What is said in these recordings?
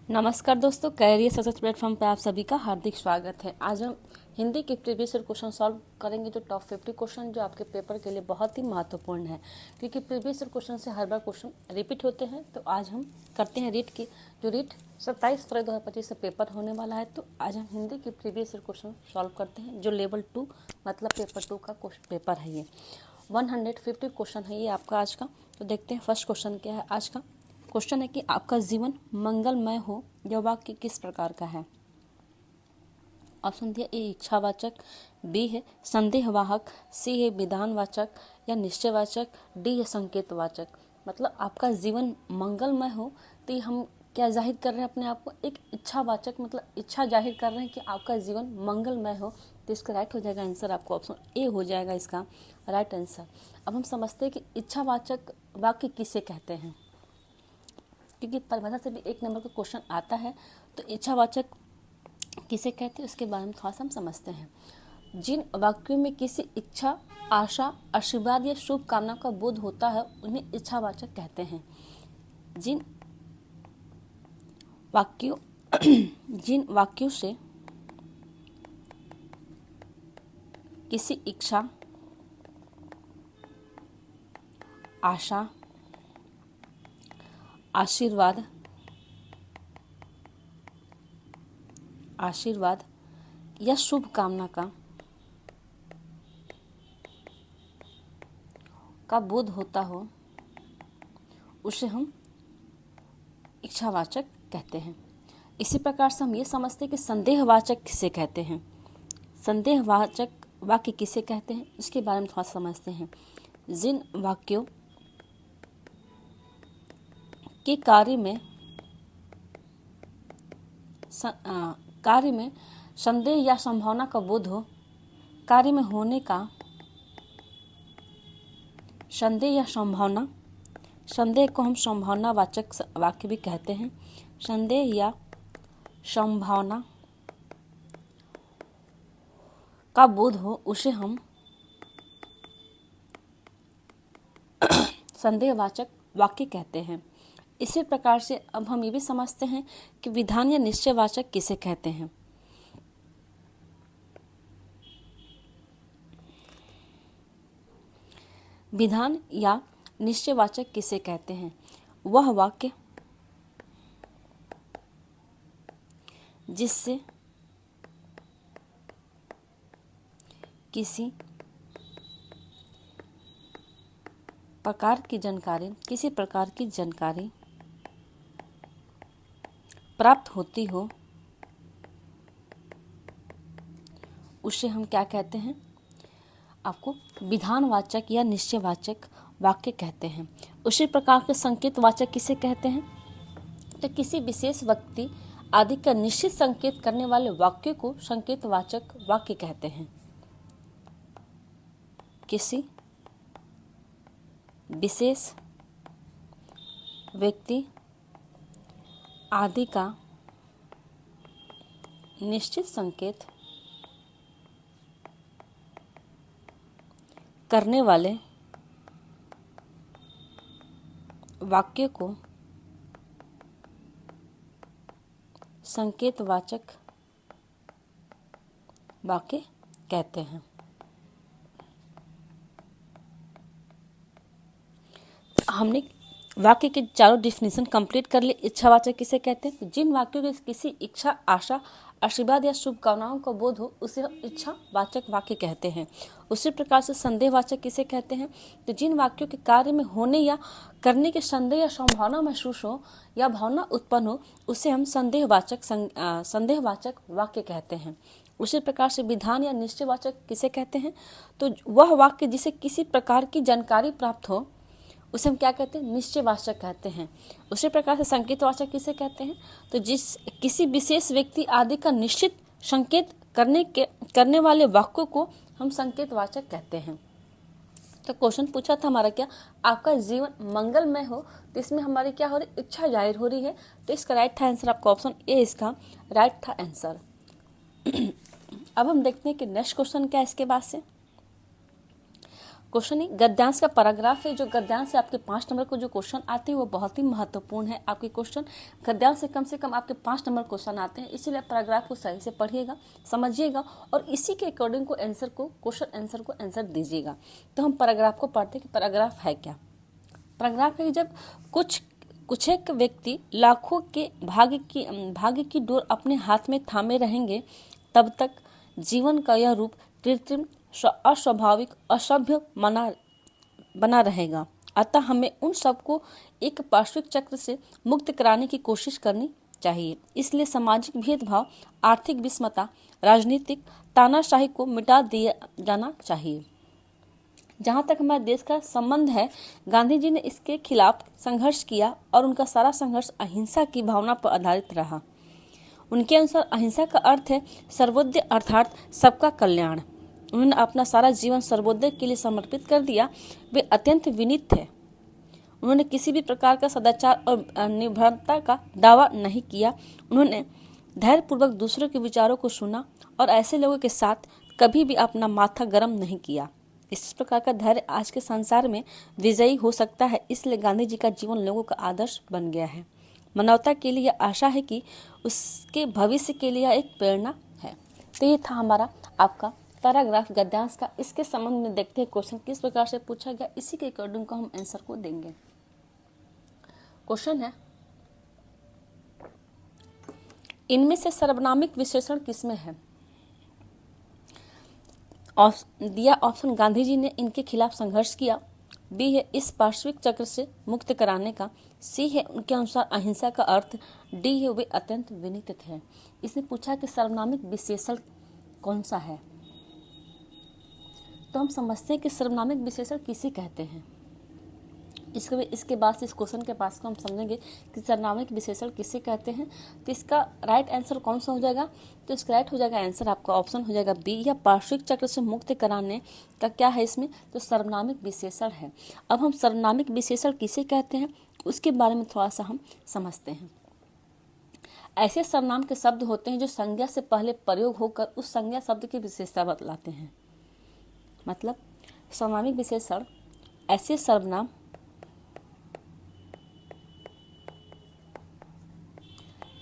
नमस्कार दोस्तों, career success platform पे आप सभी का हार्दिक स्वागत है। आज हम हिंदी के प्रीवियस ईयर क्वेश्चन सॉल्व करेंगे, जो टॉप 50 क्वेश्चन जो आपके पेपर के लिए बहुत ही महत्वपूर्ण है, क्योंकि प्रीवियस ईयर क्वेश्चन से हर बार क्वेश्चन रिपीट होते हैं। तो आज हम करते हैं रीट की, जो रीट 27 फरवरी 2025 से पेपर होने वाला है। तो आज हम हिंदी के प्रीवियस ईयर क्वेश्चन सॉल्व करते हैं, जो लेवल 2 मतलब पेपर 2 का पेपर है। ये 150 क्वेश्चन है ये आपका आज का। तो देखते हैं फर्स्ट क्वेश्चन क्या है आज का। क्वेश्चन है कि आपका जीवन मंगलमय हो, यह वाक्य किस प्रकार का है। ऑप्शन दिया, ए इच्छावाचक, बी है संदेहवाहक, सी है विधानवाचक या निश्चयवाचक, डी है संकेतवाचक। मतलब आपका जीवन मंगलमय हो तो ये हम क्या जाहिर कर रहे हैं अपने आप को, एक इच्छावाचक, मतलब इच्छा जाहिर कर रहे हैं कि आपका जीवन मंगलमय हो। तो इसका राइट हो जाएगा आंसर, आपको ऑप्शन ए हो जाएगा इसका राइट आंसर। अब हम समझते हैं कि इच्छावाचक वाक्य किसे कहते हैं, क्योंकि परिभाषा से भी एक नंबर का क्वेश्चन आता है। तो इच्छावाचक किसे कहते हैं उसके बारे में थोड़ा सा हम समझते हैं। जिन वाक्यों में किसी इच्छा, आशा, आशीर्वाद या शुभ कामना का बोध होता है उन्हें इच्छावाचक कहते हैं। वाक्यों जिन वाक्यों से किसी इच्छा, आशा, आशीर्वाद या शुभ कामना का बोध होता हो उसे हम इच्छावाचक कहते हैं। इसी प्रकार से हम ये समझते हैं कि संदेहवाचक किसे कहते हैं। संदेहवाचक वाक्य किसे कहते हैं उसके बारे में थोड़ा समझते हैं। जिन वाक्यों के कार्य में संदेह या संभावना का बोध हो, कार्य में होने का संदेह या संभावना, संदेह को हम संभावनावाचक वाक्य भी कहते हैं। संदेह या संभावना का बोध हो उसे हम संदेहवाचक वाक्य कहते हैं। इसी प्रकार से अब हम ये भी समझते हैं कि विधान या निश्चयवाचक किसे कहते हैं। विधान या निश्चयवाचक किसे कहते हैं, वह वाक्य जिससे किसी प्रकार की जानकारी प्राप्त होती हो उसे हम क्या कहते हैं, आपको विधानवाचक या निश्चयवाचक वाक्य कहते हैं। उसी प्रकार के संकेतवाचक किसे कहते हैं, तो किसी विशेष व्यक्ति आदि का निश्चित संकेत करने वाले वाक्य को संकेतवाचक वाक्य कहते हैं। किसी विशेष व्यक्ति आदि का निश्चित संकेत करने वाले वाक्य को संकेतवाचक वाक्य कहते हैं। हमने वाक्य के चारों डिफिनीशन कंप्लीट कर लिए। इच्छावाचक किसे कहते हैं, तो जिन वाक्यों के किसी इच्छा, आशा, आशीर्वाद या शुभकामनाओं का बोध हो उसे इच्छावाचक वाक्य कहते हैं। उसी प्रकार से संदेहवाचक किसे कहते हैं, तो जिन वाक्यों के कार्य में होने या करने के संदेह या संभावना महसूस हो या भावना उत्पन्न हो उसे हम संदेहवाचक वाक्य कहते हैं। उसी प्रकार से विधान या निश्चयवाचक किसे कहते हैं, तो वह वाक्य जिसे किसी प्रकार की जानकारी प्राप्त हो उसे हम क्या कहते हैं, निश्चयवाचक कहते हैं। उसी प्रकार से संकेतवाचक किसे कहते हैं, तो किसी विशेष व्यक्ति आदि का निश्चित संकेत करने वाले वाक्यों को हम संकेतवाचक कहते हैं। तो क्वेश्चन पूछा था हमारा क्या, आपका जीवन मंगलमय हो, तो इसमें हमारी क्या हो रही, इच्छा जाहिर हो रही है। तो इसका राइट था आंसर, आपका ऑप्शन ए इसका राइट था आंसर। अब हम देखते हैं कि नेक्स्ट क्वेश्चन क्या है इसके बाद से। क्वेश्चन ही गद्यांश का पैराग्राफ है। जो गद्यांश से आपके 5 नंबर को जो क्वेश्चन आते हैं वो बहुत ही महत्वपूर्ण है। आपके क्वेश्चन गद्यांश से कम आपके 5 नंबर क्वेश्चन आते हैं, इसीलिए पैराग्राफ को सही से पढ़िएगा, समझिएगा और इसी के अकॉर्डिंग को क्वेश्चन आंसर को आंसर दीजिएगा। तो हम पैराग्राफ को पढ़ते हैं कि पैराग्राफ है क्या। पैराग्राफ है जब कुछ एक व्यक्ति लाखों के भाग्य की डोर अपने हाथ में थामे रहेंगे, तब तक जीवन का यह रूप कृत्रिम, अस्वाभाविक, असभ्य बना रहेगा। अतः हमें उन सबको एक पार्श्विक चक्र से मुक्त कराने की कोशिश करनी चाहिए। इसलिए सामाजिक भेदभाव, आर्थिक विषमता, राजनीतिक तानाशाही को मिटा दिया जाना चाहिए। जहाँ तक हमारे देश का संबंध है, गांधी जी ने इसके खिलाफ संघर्ष किया और उनका सारा संघर्ष अहिंसा की भावना पर आधारित रहा। उनके अनुसार अहिंसा का अर्थ है सर्वोदय अर्थात सबका कल्याण। उन्होंने अपना सारा जीवन सर्वोदय के लिए समर्पित कर दिया। वे अत्यंत विनीत थे। उन्होंने किसी भी प्रकार का सदाचार और निर्भरता का दावा नहीं किया। उन्होंने धैर्यपूर्वक दूसरों के विचारों को सुना और ऐसे लोगों के साथ कभी भी अपना माथा गर्म नहीं किया। इस प्रकार का धैर्य आज के संसार में विजयी हो सकता है। इसलिए गांधी जी का जीवन लोगों का आदर्श बन गया है। मानवता के लिए आशा है कि उसके भविष्य के लिए एक प्रेरणा है। तो ये था हमारा आपका पैराग्राफ गद्यांश का। इसके संबंध में देखते हैं क्वेश्चन किस प्रकार से पूछा गया, इसी के अकॉर्डिंग को हम आंसर को देंगे। क्वेश्चन है, इनमें से सर्वनामिक विशेषण किसमें है? दिया ऑप्शन गांधी जी ने इनके खिलाफ संघर्ष किया, बी है इस पार्श्विक चक्र से मुक्त कराने का, सी है उनके अनुसार अहिंसा का अर्थ, डी है वे अत्यंत विनीत थे। इसने पूछा कि सर्वनामिक विशेषण कौन सा है। तो हम समझते हैं कि सर्वनामिक विशेषण किसे कहते हैं। इसके बाद इस क्वेश्चन के पास को हम समझेंगे कि सर्वनामिक विशेषण किसे कहते हैं। तो इसका राइट आंसर कौन सा हो जाएगा? तो इसका राइट हो जाएगा आंसर आपका ऑप्शन हो जाएगा बी, या पार्श्विक चक्र से मुक्त कराने का क्या है इसमें, तो सर्वनामिक विशेषण है। अब हम सर्वनामिक विशेषण किसे कहते हैं उसके बारे में थोड़ा सा हम समझते हैं। ऐसे सर्वनाम के शब्द होते हैं जो संज्ञा से पहले प्रयोग होकर उस संज्ञा शब्द की विशेषता बतलाते हैं। मतलब सर्वनामिक विशेषण ऐसे सर्वनाम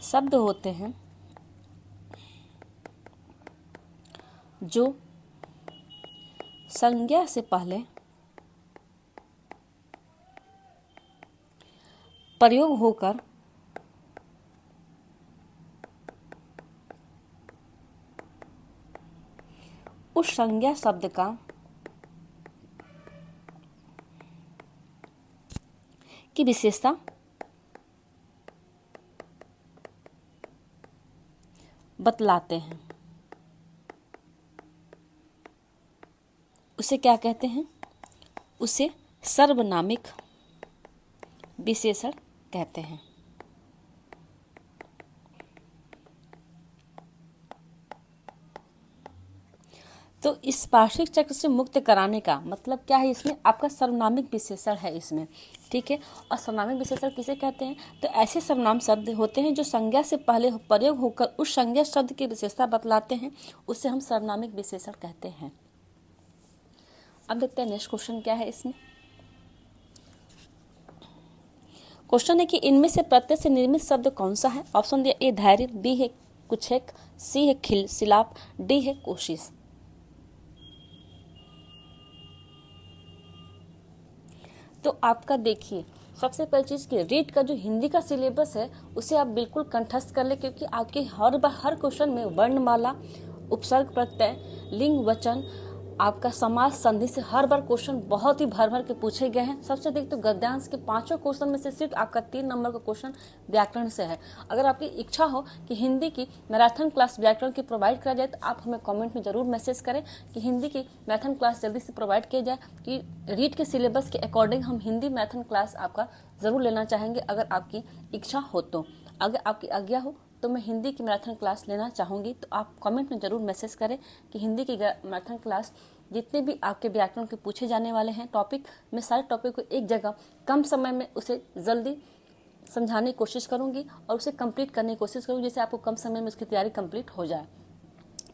शब्द होते हैं जो संज्ञा से पहले प्रयोग होकर उस संज्ञा शब्द का की विशेषता बतलाते हैं। उसे क्या कहते हैं? उसे सर्वनामिक विशेषण कहते हैं। तो इस पार्श्विक चक्र से मुक्त कराने का मतलब क्या है? इसमें आपका सर्वनामिक विशेषण है इसमें, ठीक है। और सर्वनामिक विशेषण किसे कहते हैं? तो ऐसे सर्वनाम शब्द होते हैं जो संज्ञा से पहले प्रयोग होकर उस संज्ञा शब्द की विशेषता बतलाते हैं, उसे हम सर्वनामिक विशेषण कहते हैं। अब देखते हैं नेक्स्ट क्वेश्चन क्या है इसमें। क्वेश्चन है कि इनमें से प्रत्यय से निर्मित शब्द कौन सा है? ऑप्शन दिया, ए धैर्य, बी है कुछेक, सी है खिल सिलाप, डी है कोशिश। तो आपका देखिए, सबसे पहली चीज़ कि रीट का जो हिंदी का सिलेबस है उसे आप बिल्कुल कंठस्थ कर ले, क्योंकि आपके हर क्वेश्चन में वर्णमाला, उपसर्ग प्रत्यय, लिंग वचन, आपका समास संधि से हर बार क्वेश्चन बहुत ही भर भर के पूछे गए हैं। सबसे अधिक तो गद्यांश के 5 क्वेश्चन में से सिर्फ आपका 3 नंबर का क्वेश्चन व्याकरण से है। अगर आपकी इच्छा हो कि हिंदी की मैराथन क्लास व्याकरण की प्रोवाइड करा जाए तो आप हमें कमेंट में जरूर मैसेज करें कि हिंदी की मैराथन क्लास जल्दी से प्रोवाइड की जाए, कि रीट के सिलेबस के अकॉर्डिंग हम हिंदी मैराथन क्लास आपका ज़रूर लेना चाहेंगे। अगर आपकी इच्छा हो तो, अगर आपकी आज्ञा हो तो मैं हिंदी की मैराथन क्लास लेना चाहूँगी, तो आप कमेंट में ज़रूर मैसेज करें कि हिंदी की मैराथन क्लास जितने भी आपके व्याकरण के पूछे जाने वाले हैं टॉपिक, मैं सारे टॉपिक को एक जगह कम समय में उसे जल्दी समझाने की कोशिश करूँगी और उसे कंप्लीट करने की कोशिश करूँगी, जिससे आपको कम समय में उसकी तैयारी कंप्लीट हो जाए।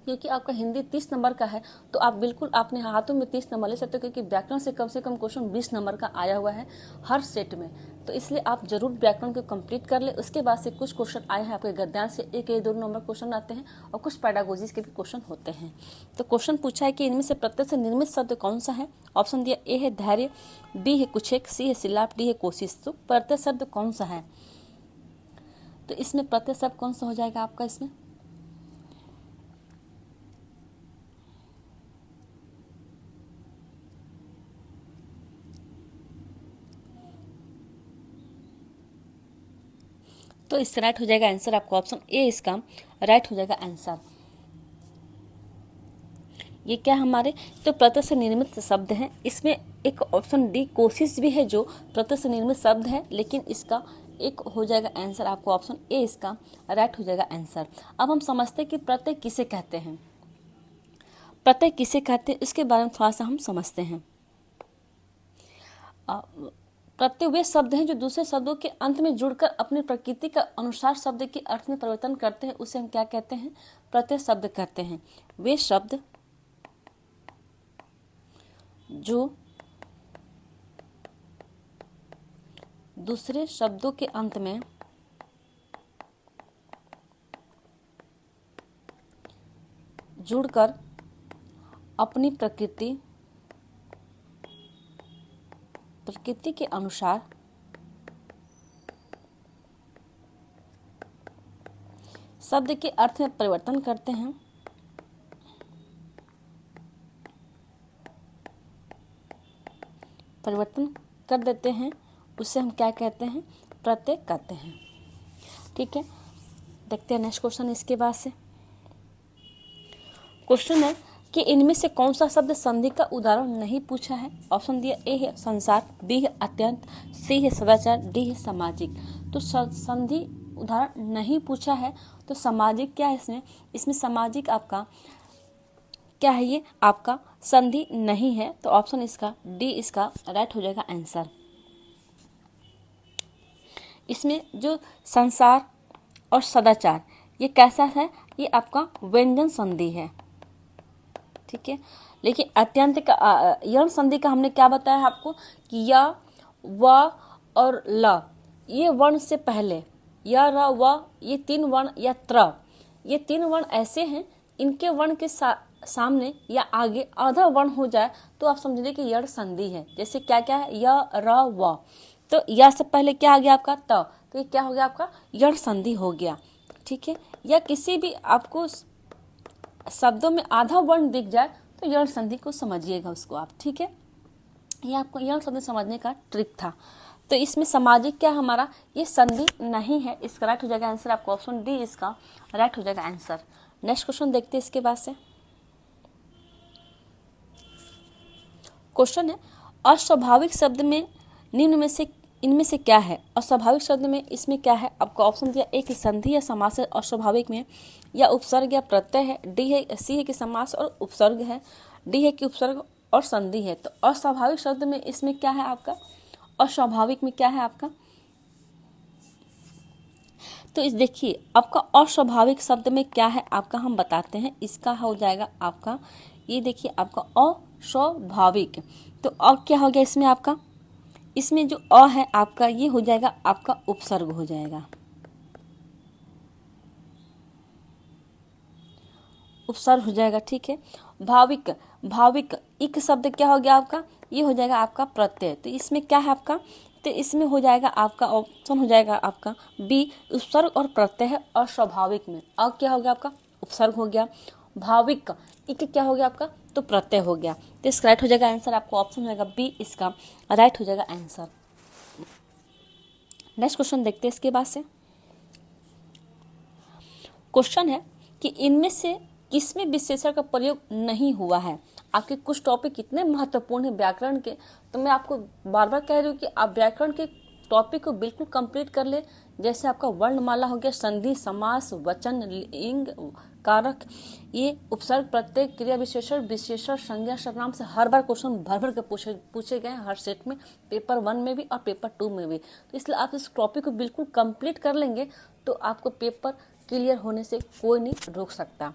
क्योंकि आपका हिंदी 30 नंबर का है तो आप बिल्कुल अपने हाथों में 30 नंबर ले सकते हो, क्योंकि व्याकरण से कम क्वेश्चन 20 नंबर का आया हुआ है हर सेट में। तो इसलिए आप जरूर व्याकरण को कंप्लीट कर ले। उसके बाद से कुछ क्वेश्चन आए हैं आपके गद्यांश से, एक या दो नंबर क्वेश्चन आते हैं और कुछ पैडागोजी के भी क्वेश्चन होते हैं। तो क्वेश्चन पूछा है कि इनमें से प्रत्यय से निर्मित शब्द कौन सा है। ऑप्शन दिया ए है धैर्य, बी है कुछेक, सी है सिलाप, डी है कोशिश। तो प्रत्यय शब्द कौन सा है, तो इसमें प्रत्यय शब्द कौन सा हो जाएगा आपका इसमें। तो इसका राइट हो जाएगा आंसर आपका ऑप्शन ए, इसका राइट हो जाएगा आंसर। ये क्या हमारे तो प्रत्यय से निर्मित शब्द हैं। इसमें एक ऑप्शन डी कोशिश भी है जो प्रत्यय से निर्मित शब्द है, लेकिन इसका एक हो जाएगा आंसर आपको ऑप्शन ए, इसका राइट हो जाएगा आंसर। अब हम समझते हैं कि प्रत्यय किसे कहते हैं। प्रत्यय किसे कहते हैं इसके बारे में थोड़ा सा हम समझते हैं। प्रत्यय वे शब्द हैं जो दूसरे शब्दों के अंत में जुड़कर अपनी प्रकृति का अनुसार शब्द के अर्थ में परिवर्तन करते हैं, उसे हम क्या कहते हैं, प्रत्यय शब्द कहते हैं। वे शब्द जो दूसरे शब्दों के अंत में जुड़कर अपनी प्रकृति के अनुसार शब्द के अर्थ में परिवर्तन करते हैं, परिवर्तन कर देते हैं, उसे हम क्या कहते हैं, प्रत्यय कहते हैं। ठीक है, देखते हैं नेक्स्ट क्वेश्चन। इसके बाद से क्वेश्चन है कि इनमें से कौन सा शब्द संधि का उदाहरण नहीं पूछा है। ऑप्शन दिया ए है संसार, बी है अत्यंत, सी है सदाचार, डी है सामाजिक। तो संधि उदाहरण नहीं पूछा है तो सामाजिक क्या है इसमें, इसमें सामाजिक आपका क्या है, ये आपका संधि नहीं है। तो ऑप्शन इसका डी, इसका राइट हो जाएगा आंसर। इसमें जो संसार और सदाचार ये कैसा है, ये आपका व्यंजन संधि है। ठीक है, लेकिन अत्यंत का यण संधि का हमने क्या बताया आपको कि या, व और ल, ये वर्ण से पहले या, र, व, ये तीन वर्ण या त्र, ये तीन वर्ण ऐसे हैं, इनके वर्ण के सामने या आगे आधा वर्ण हो जाए तो आप समझ लीजिए कि यण संधि है। जैसे क्या क्या है, य, र, व, तो या से पहले क्या आ गया आपका त, तो ये क्या हो गया आपका यण संधि हो गया। ठीक है, या किसी भी आपको शब्दों में आधा वर्ण दिख जाए तो यण संधि को समझिएगा उसको आप। ठीक है, ये आपको यण संधि समझने का ट्रिक था। तो इसमें सामाजिक क्या हमारा, ये संधि नहीं है। इसका राइट हो जाएगा आंसर आपको ऑप्शन डी, इसका राइट हो जाएगा आंसर। नेक्स्ट क्वेश्चन देखते हैं इसके बाद से। क्वेश्चन है अस्वाभाविक शब्द में निम्न में से इनमें से क्या है। अस्वाभाविक शब्द में इसमें क्या है, आपको ऑप्शन दिया एक संधि या समास है अस्वाभाविक में, या उपसर्ग या प्रत्यय है, डी है, सी है कि समास और उपसर्ग है, डी है कि उपसर्ग और संधि है। तो अस्वाभाविक शब्द में इसमें क्या है आपका, अस्वाभाविक में क्या है आपका, तो इस देखिए आपका अस्वाभाविक शब्द में क्या है आपका, हम बताते हैं। इसका हो जाएगा आपका, ये देखिए आपका अस्वाभाविक, तो अब क्या हो गया इसमें आपका, इसमें जो अ है आपका ये हो जाएगा आपका उपसर्ग हो जाएगा, उपसर्ग हो जाएगा। ठीक है, भाविक, भाविक इक शब्द क्या हो गया आपका, ये हो जाएगा आपका प्रत्यय। तो इसमें क्या है आपका, तो इसमें हो जाएगा आपका ऑप्शन हो जाएगा आपका बी, उपसर्ग और प्रत्यय है अस्वाभाविक में। अब क्या हो गया आपका उपसर्ग हो गया, भाविक इक क्या हो गया आपका तो प्रत्यय हो गया। तो इसका राइट हो जाएगा आंसर आपको ऑप्शन हो जाएगा बी, इसका राइट हो जाएगा आंसर। नेक्स्ट क्वेश्चन देखते हैं इसके बाद से। क्वेश्चन है कि इनमें से किसमें विशेषण का प्रयोग नहीं हुआ है। आपके कुछ टॉपिक इतने महत्वपूर्ण है व्याकरण के, तो मैं आपको बार बार कह रही हूँ कि आप व्याकरण के टॉपिक को बिल्कुल कंप्लीट कर ले। जैसे आपका वर्णमाला हो गया, संधि, समास, वचन, लिंग, कारक, ये उपसर्ग, प्रत्यय, क्रिया विशेषण, विशेषण, संज्ञा, सर्वनाम से हर बार क्वेश्चन भर भर के पूछे गए हर सेट में, पेपर 1 में भी और पेपर 2 में भी। तो इसलिए आप इस टॉपिक को बिल्कुल कंप्लीट कर लेंगे तो आपको पेपर क्लियर होने से कोई नहीं रोक सकता।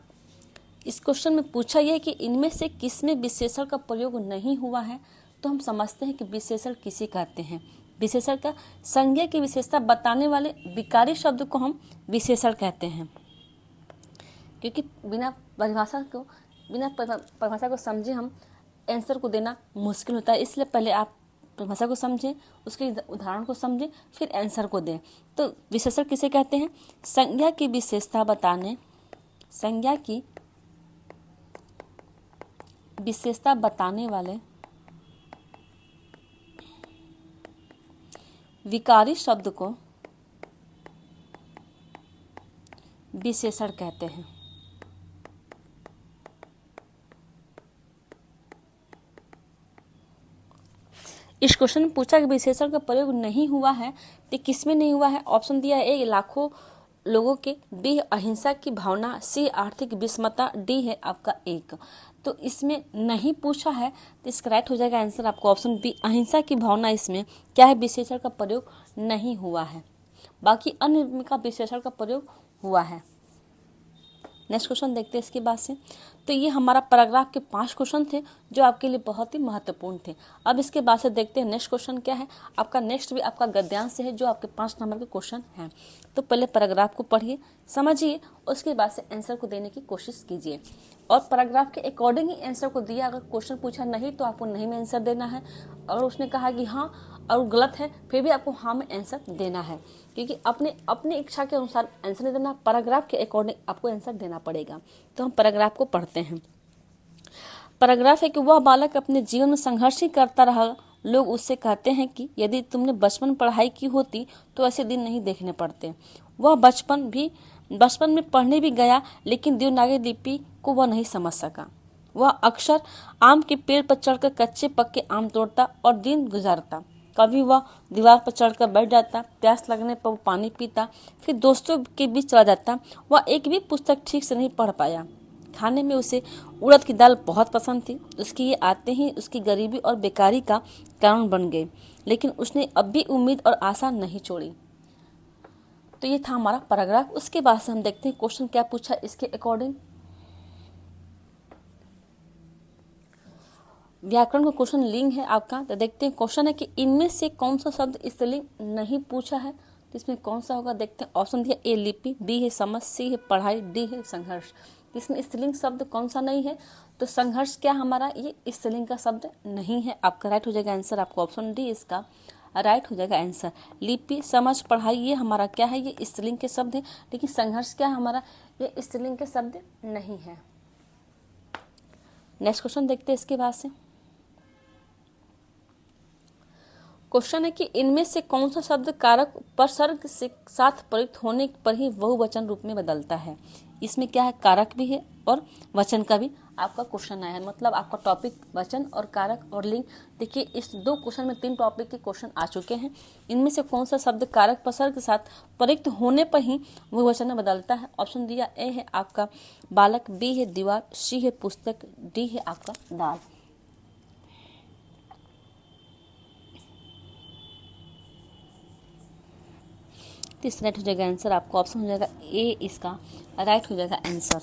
इस क्वेश्चन में पूछा यह है कि इनमें से किसमें विशेषण का प्रयोग नहीं हुआ है। तो हम समझते हैं कि विशेषण किसे कहते हैं। विशेषण का संज्ञा की विशेषता बताने वाले विकारी शब्द को हम विशेषण कहते हैं, क्योंकि बिना परिभाषा को समझे हम आंसर को देना मुश्किल होता है। इसलिए पहले आप परिभाषा को समझें, उसके उदाहरण को समझें, फिर आंसर को दें। तो विशेषण किसे कहते हैं? संज्ञा की विशेषता बताने वाले विकारी शब्द को विशेषण कहते हैं। इस क्वेश्चन में पूछा कि विशेषण का प्रयोग नहीं हुआ है, तो किसमें नहीं हुआ है? ऑप्शन दिया है ए लाखों लोगों के, बी अहिंसा की भावना, सी आर्थिक विषमता, डी है आपका एक। तो इसमें नहीं पूछा है, तो इसका राइट हो जाएगा आंसर आपको ऑप्शन बी अहिंसा की भावना। इसमें क्या है? विशेषण का प्रयोग नहीं हुआ है। बाकी अन्य का विशेषण का प्रयोग हुआ है। नेक्स्ट क्वेश्चन देखते हैं इसके बाद से। तो ये हमारा पैराग्राफ के 5 क्वेश्चन थे जो आपके लिए बहुत ही महत्वपूर्ण थे। अब इसके बाद से देखते हैं नेक्स्ट क्वेश्चन क्या है। आपका नेक्स्ट भी आपका गद्यांश से है, जो आपके 5 नंबर के क्वेश्चन हैं। तो पहले पैराग्राफ को पढ़िए, समझिए, उसके बाद से आंसर को देने की कोशिश कीजिए। और पैराग्राफ के अकॉर्डिंग ही आंसर को दिया। अगर क्वेश्चन पूछा नहीं तो आपको नहीं में आंसर देना है। अगर उसने कहा कि हाँ और गलत है, फिर भी आपको हाँ में आंसर देना है, क्योंकि अपने इच्छा के अनुसार आंसर नहीं देना, पैराग्राफ के अकॉर्डिंग आपको आंसर देना पड़ेगा। तो हम पैराग्राफ को पढ़ते हैं। पैराग्राफ है कि वह बालक अपने जीवन में संघर्ष ही करता रहा। लोग उससे कहते हैं कि यदि तुमने बचपन पढ़ाई की होती तो ऐसे दिन नहीं देखने पड़ते। वह बचपन में पढ़ने भी गया, लेकिन देवनागरी लिपि को वह नहीं समझ सका। वह अक्सर आम के पेड़ पर चढ़कर कच्चे पक्के आम तोड़ता और दिन गुजारता। कभी वह दीवार पर चढ़कर बैठ जाता, प्यास लगने पर वो पानी पीता, फिर दोस्तों के बीच चला जाता। वह एक भी पुस्तक ठीक से नहीं पढ़ पाया। खाने में उसे उड़द की दाल बहुत पसंद थी। उसकी ये आते ही उसकी गरीबी और बेकारी का कारण बन गए, लेकिन उसने अब भी उम्मीद और आशा नहीं छोड़ी। तो ये था हमारा पैराग्राफ। उसके बाद से हम देखते हैं क्वेश्चन क्या पूछा इसके अकॉर्डिंग। व्याकरण का क्वेश्चन लिंग है आपका। तो देखते हैं क्वेश्चन है कि इनमें से कौन सा शब्द स्त्रीलिंग नहीं पूछा है। तो इसमें कौन सा होगा देखते हैं। ऑप्शन दिया ए लिपि, बी है समझ, सी है पढ़ाई, डी है संघर्ष। इसमें स्त्रीलिंग शब्द कौन सा नहीं है? तो संघर्ष क्या हमारा ये स्त्रीलिंग का शब्द नहीं है। आपका राइट हो जाएगा आंसर, आपको ऑप्शन डी इसका राइट हो जाएगा आंसर। लिपि, समझ, पढ़ाई ये हमारा क्या है? ये स्त्रीलिंग के शब्द है। लेकिन संघर्ष क्या हमारा? ये स्त्रीलिंग के शब्द नहीं है। नेक्स्ट क्वेश्चन देखते हैं इसके बाद से। क्वेश्चन है कि इनमें से कौन सा शब्द कारक उपसर्ग से साथ प्रयुक्त होने पर ही बहुवचन रूप में बदलता है। इसमें क्या है? कारक भी है और वचन का भी आपका क्वेश्चन आया है। मतलब आपका टॉपिक वचन और कारक और लिंग। देखिए इस 2 क्वेश्चन में 3 टॉपिक के क्वेश्चन आ चुके हैं। इनमें से कौन सा शब्द कारक उपसर्ग के साथ प्रयुक्त होने पर ही बहुवचन में बदलता है। ऑप्शन दिया ए है आपका बालक, बी है दीवार, सी है पुस्तक, डी है आपका दाल। इस राइट हो जाएगा आंसर, आपको ऑप्शन हो जाएगा ए इसका राइट हो जाएगा आंसर।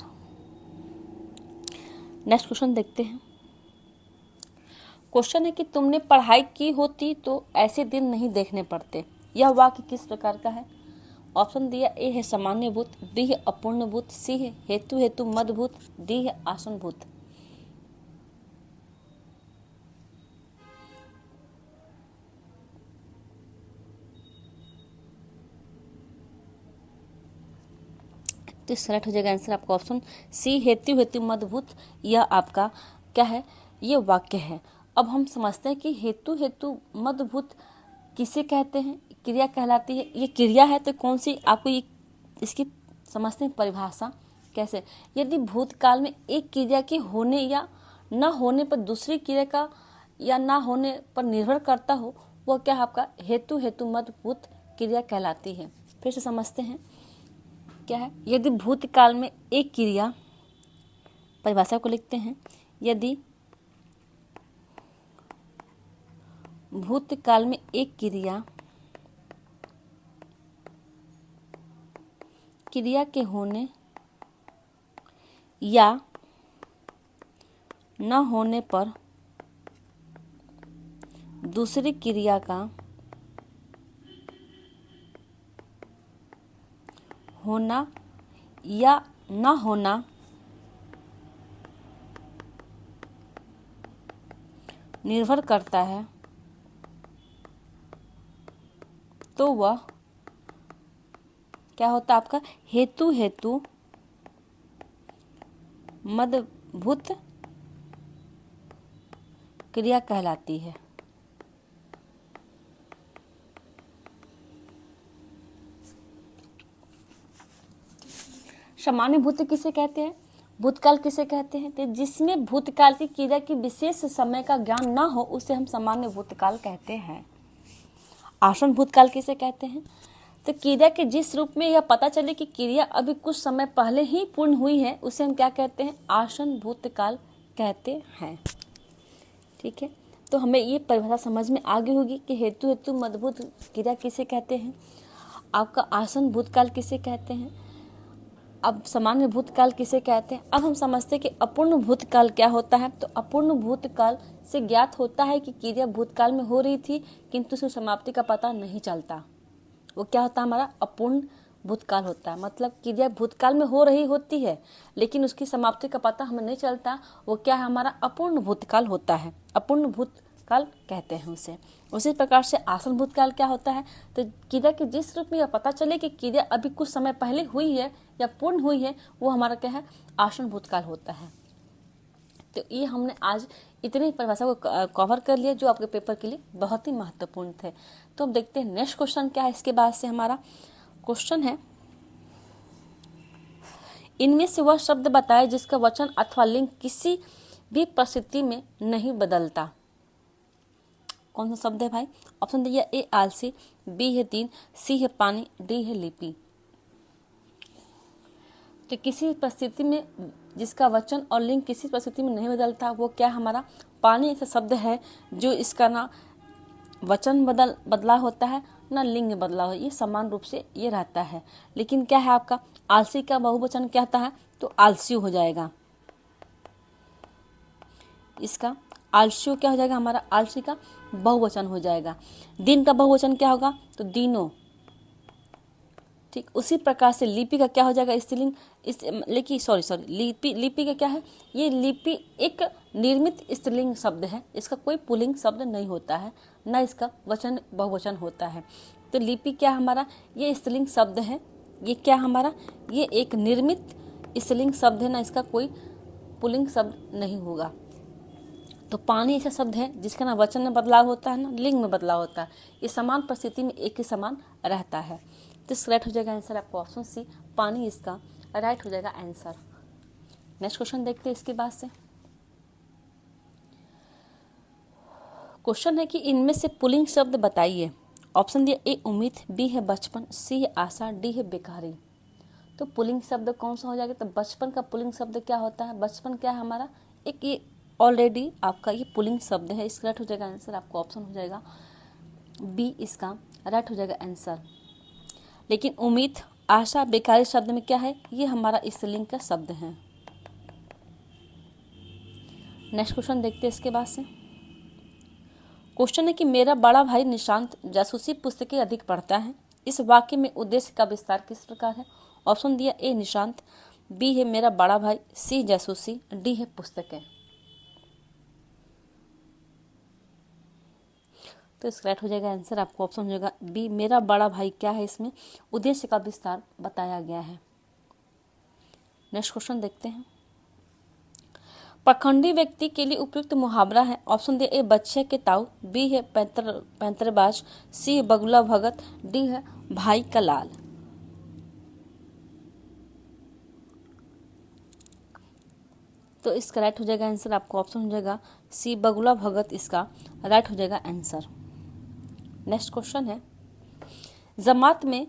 नेक्स्ट क्वेश्चन देखते हैं। क्वेश्चन है कि तुमने पढ़ाई की होती तो ऐसे दिन नहीं देखने पड़ते। यह वाक्य किस प्रकार का है? ऑप्शन दिया ए है सामान्य भूत, बी है अपूर्ण भूत, सी है हेतु मदभूत, डी है आसन भूत। तो सेलेक्ट हो जाएगा आंसर आपका ऑप्शन सी हेतु मदभूत। यह आपका क्या है? ये वाक्य है। अब हम समझते हैं कि हेतु मदभूत किसे कहते हैं? क्रिया कहलाती है। ये क्रिया है तो कौन सी? आपको ये इसकी समझते हैं परिभाषा कैसे। यदि भूतकाल में एक क्रिया के होने या न होने पर दूसरी क्रिया का या ना होने पर निर्भर करता हो, वह क्या आपका हेतु मदभूत क्रिया कहलाती है। फिर से समझते हैं क्या है। यदि भूतकाल में एक क्रिया, परिभाषा को लिखते हैं, यदि भूतकाल में एक क्रिया के होने या न होने पर दूसरी क्रिया का होना या न होना निर्भर करता है, तो वह क्या होता है आपका हेतु मदभूत क्रिया कहलाती है। सामान्य भूत किसे कहते हैं, भूतकाल किसे कहते हैं, तो जिसमें भूतकाल की क्रिया की विशेष समय का ज्ञान ना हो उसे हम सामान्य भूतकाल कहते हैं। आसन भूतकाल किसे कहते हैं, तो क्रिया के जिस रूप में यह पता चले कि क्रिया अभी कुछ समय पहले ही पूर्ण हुई है उसे हम क्या कहते हैं, आसन भूतकाल कहते हैं। ठीक है, तो हमें ये परिभाषा समझ में आ गई होगी कि हेतु मदभूत क्रिया किसे कहते हैं, आपका आसन भूतकाल किसे कहते हैं, अब सामान्य भूतकाल किसे कहते हैं। अब हम समझते हैं कि अपूर्ण भूतकाल क्या होता है। तो अपूर्ण भूतकाल से ज्ञात होता है कि क्रिया भूतकाल में हो रही थी किंतु उसकी समाप्ति का पता नहीं चलता, वो क्या होता है, हमारा अपूर्ण भूतकाल होता है। मतलब क्रिया भूतकाल में हो रही होती है लेकिन उसकी समाप्ति का पता हमें नहीं चलता, वो क्या है, हमारा अपूर्ण भूतकाल होता है, अपूर्ण भूतकाल कहते हैं उसे। उसी प्रकार से आसन भूतकाल क्या होता है, तो क्रिया के जिस रूप में यह पता चले कि क्रिया अभी कुछ समय पहले हुई है या पूर्ण हुई है वो हमारा क्या है, आसन भूतकाल होता है। तो ये हमने आज इतनी परिभाषा को कवर कर लिया जो आपके पेपर के लिए बहुत ही महत्वपूर्ण थे। तो अब देखते हैं नेक्स्ट क्वेश्चन क्या है। इसके बाद से हमारा क्वेश्चन है, इनमें से वह शब्द बताए जिसका वचन अथवा लिंग किसी भी परिस्थिति में नहीं बदलता। कौन सा शब्द है भाई, ऑप्शन दिया ए आलसी, बी है दिन, सी है पानी, डी है लिपि। तो किसी परिस्थिति में जिसका वचन और लिंग किसी परिस्थिति में नहीं बदलता वो क्या हमारा पानी ऐसा शब्द है जो इसका ना वचन बदला होता है ना लिंग बदला हो, ये समान रूप से ये रहता है। लेकिन क्या है आपका आलसी का बहुवचन क्या होता है, तो आलसी हो जाएगा, इसका आलसी क्या हो जाएगा, हमारा आलसी का बहुवचन हो जाएगा। दिन का बहुवचन क्या होगा, तो दिनों। ठीक, उसी प्रकार से लिपि का क्या हो जाएगा, स्त्रीलिंग, लिपि का क्या है, ये लिपि एक निर्मित स्त्रीलिंग शब्द है, इसका कोई पुल्लिंग शब्द नहीं होता है, न इसका वचन बहुवचन होता है। तो लिपि क्या हमारा, ये स्त्रीलिंग शब्द है, ये क्या हमारा, ये एक निर्मित स्त्रीलिंग शब्द है, ना इसका कोई पुल्लिंग शब्द नहीं होगा। तो पानी ऐसा शब्द है जिसका ना वचन में बदलाव होता है ना लिंग में बदलाव होता है, ये समान परिस्थिति में एक ही समान रहता है। तो इसका राइट हो जाएगा आंसर आपका ऑप्शन सी, पानी इसका राइट हो जाएगा आंसर। नेक्स्ट क्वेश्चन देखते हैं इसके बाद से। क्वेश्चन है कि इनमें से पुल्लिंग शब्द बताइए। ऑप्शन दिया ए उम्मीद, बी है बचपन, सी है आशा, डी है बेकारी। तो पुल्लिंग शब्द कौन सा हो जाएगा, तो बचपन का पुल्लिंग शब्द क्या होता है, बचपन क्या है हमारा एक, ये ऑलरेडी आपका ये पुल्लिंग शब्द है, इसका राइट हो जाएगा आंसर आपका ऑप्शन हो जाएगा बी, इसका राइट हो जाएगा आंसर। लेकिन उम्मीद, आशा, बेकारी शब्द में क्या है, ये हमारा स्त्रीलिंग का शब्द है। नेक्स्ट क्वेश्चन देखते हैं इसके बाद से। क्वेश्चन है कि मेरा बड़ा भाई निशांत जासूसी पुस्तकें अधिक पढ़ता है, इस वाक्य में उद्देश्य का विस्तार किस प्रकार है। ऑप्शन दिया ए निशांत, बी है मेरा बड़ा भाई, सी जासूसी, डी है पुस्तकें। तो इसका राइट हो जाएगा आंसर आपको ऑप्शन हो जाएगा बी, मेरा बड़ा भाई क्या है, इसमें उद्देश्य का विस्तार बताया गया है। नेक्स्ट क्वेश्चन देखते हैं। पखंडी व्यक्ति के लिए उपयुक्त मुहावरा है। ऑप्शन दिया ए बच्चे के ताऊ, बी है पैंतरबाज, सी है बगुला भगत, डी है भाई का लाल। तो इसका राइट हो जाएगा आंसर आपको ऑप्शन हो जाएगा सी, बगुला भगत इसका राइट हो जाएगा आंसर। नेक्स्ट क्वेश्चन है, जमात में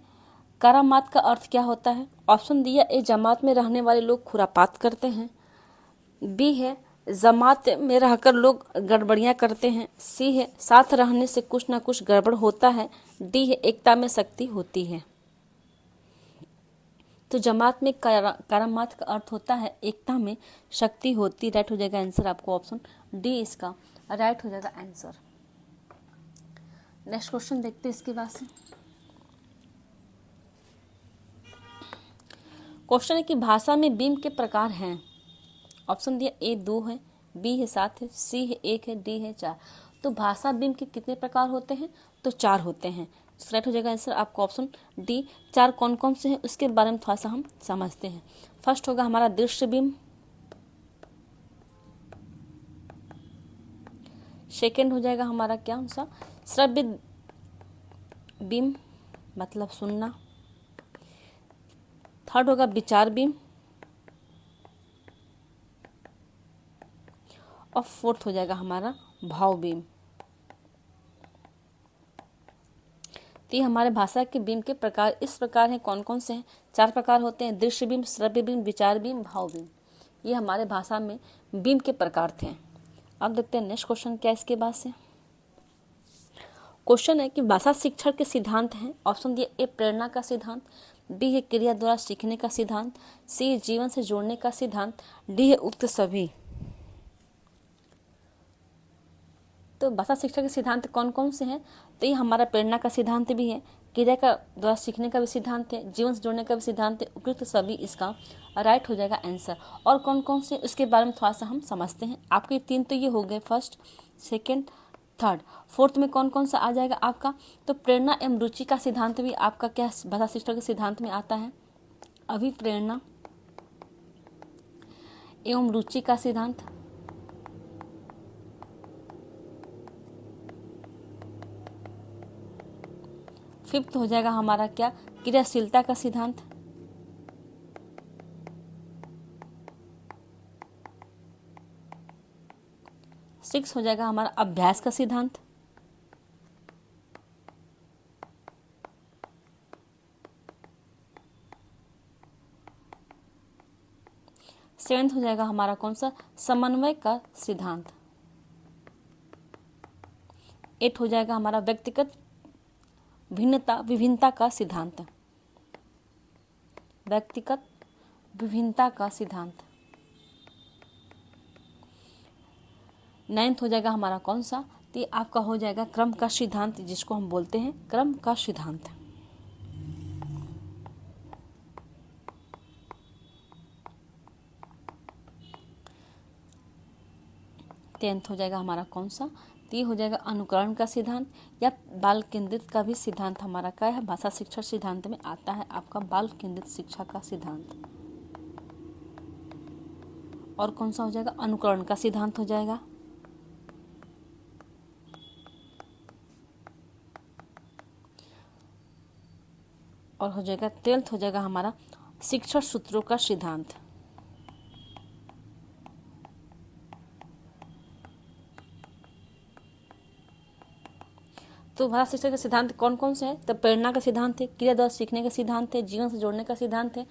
करामात का अर्थ क्या होता है। ऑप्शन दिया ए जमात में रहने वाले लोग खुरापात करते हैं, बी है जमात में रहकर लोग गड़बड़ियाँ करते हैं, सी है साथ रहने से कुछ ना कुछ गड़बड़ होता है, डी है एकता में शक्ति होती है। तो जमात में करामात का अर्थ होता है एकता में शक्ति होती। राइट हो जाएगा आंसर आपको ऑप्शन डी इसका राइट हो जाएगा आंसर। नेक्स्ट क्वेश्चन देखते हैं इसके बाद से। क्वेश्चन है कि भाषा में बीम के प्रकार हैं। ऑप्शन दिया ए 2 है, बी है 7 है, सी है 1 है, डी है 4। तो भाषा बीम के कितने प्रकार होते हैं? तो 4 होते हैं। राइट हो जाएगा आंसर आपको ऑप्शन डी। 4 कौन कौन से हैं उसके बारे में थोड़ा सा हम समझते हैं। फर्स्ट होगा हमारा दृश्य बीम, सेकेंड हो जाएगा हमारा क्या सा श्रव्य बीम मतलब सुनना, थर्ड होगा विचार बीम और फोर्थ हो जाएगा हमारा भाव बीम। तो ये हमारे भाषा के बीम के प्रकार इस प्रकार हैं। कौन कौन से हैं? 4 प्रकार होते हैं, दृश्य बीम, श्रव्य बीम, विचार बीम, भाव बीम। ये हमारे भाषा में बीम के प्रकार थे। अब देखते हैं नेक्स्ट क्वेश्चन क्या इसके बाद से। क्वेश्चन है कि भाषा शिक्षण के सिद्धांत हैं। ऑप्शन दिए ए प्रेरणा का सिद्धांत, बी है क्रिया द्वारा सीखने का सिद्धांत, सी है जीवन से जोड़ने का सिद्धांत, डी है उक्त सभी। तो भाषा शिक्षा के सिद्धांत कौन कौन से हैं? तो ये हमारा प्रेरणा का सिद्धांत भी है, क्रिया का द्वारा सीखने का भी सिद्धांत है, जीवन से जोड़ने का भी सिद्धांत है, उपयुक्त सभी इसका राइट हो जाएगा आंसर। और कौन कौन से उसके बारे में थोड़ा सा हम समझते हैं। आपके 3 तो ये हो गए, फर्स्ट, सेकेंड, थर्ड। फोर्थ में कौन कौन सा आ जाएगा आपका? तो प्रेरणा एवं रुचि का सिद्धांत भी आपका क्या भाषा शिक्षा के सिद्धांत में आता है। अभिप्रेरणा एवं रुचि का सिद्धांत, फिफ्थ हो जाएगा हमारा क्या क्रियाशीलता का सिद्धांत, सिक्स हो जाएगा हमारा अभ्यास का सिद्धांत, सेवेंथ हो जाएगा हमारा कौन सा समन्वय का सिद्धांत, एट हो जाएगा हमारा व्यक्तिगत विभिन्नता का सिद्धांत, व्यक्तिगत विभिन्नता का सिद्धांत। नाइन्थ हो जाएगा हमारा कौन सा? तो ये आपका हो जाएगा क्रम का सिद्धांत, जिसको हम बोलते हैं क्रम का सिद्धांत। टेंथ हो जाएगा हमारा कौन सा? तो ये हो जाएगा अनुकरण का सिद्धांत या बाल केंद्रित का भी सिद्धांत हमारा क्या है भाषा शिक्षा सिद्धांत में आता है, आपका बाल केंद्रित शिक्षा का सिद्धांत। और कौन सा हो जाएगा? अनुकरण का सिद्धांत हो जाएगा। और हो जाएगा 12th हो जाएगा हमारा शिक्षण सूत्रों का सिद्धांत। तो भाषा शिक्षा के सिद्धांत कौन कौन से हैं? तो प्रेरणा का सिद्धांत है, क्रिया द्वारा सीखने का सिद्धांत है, जीवन से जोड़ने का सिद्धांत है,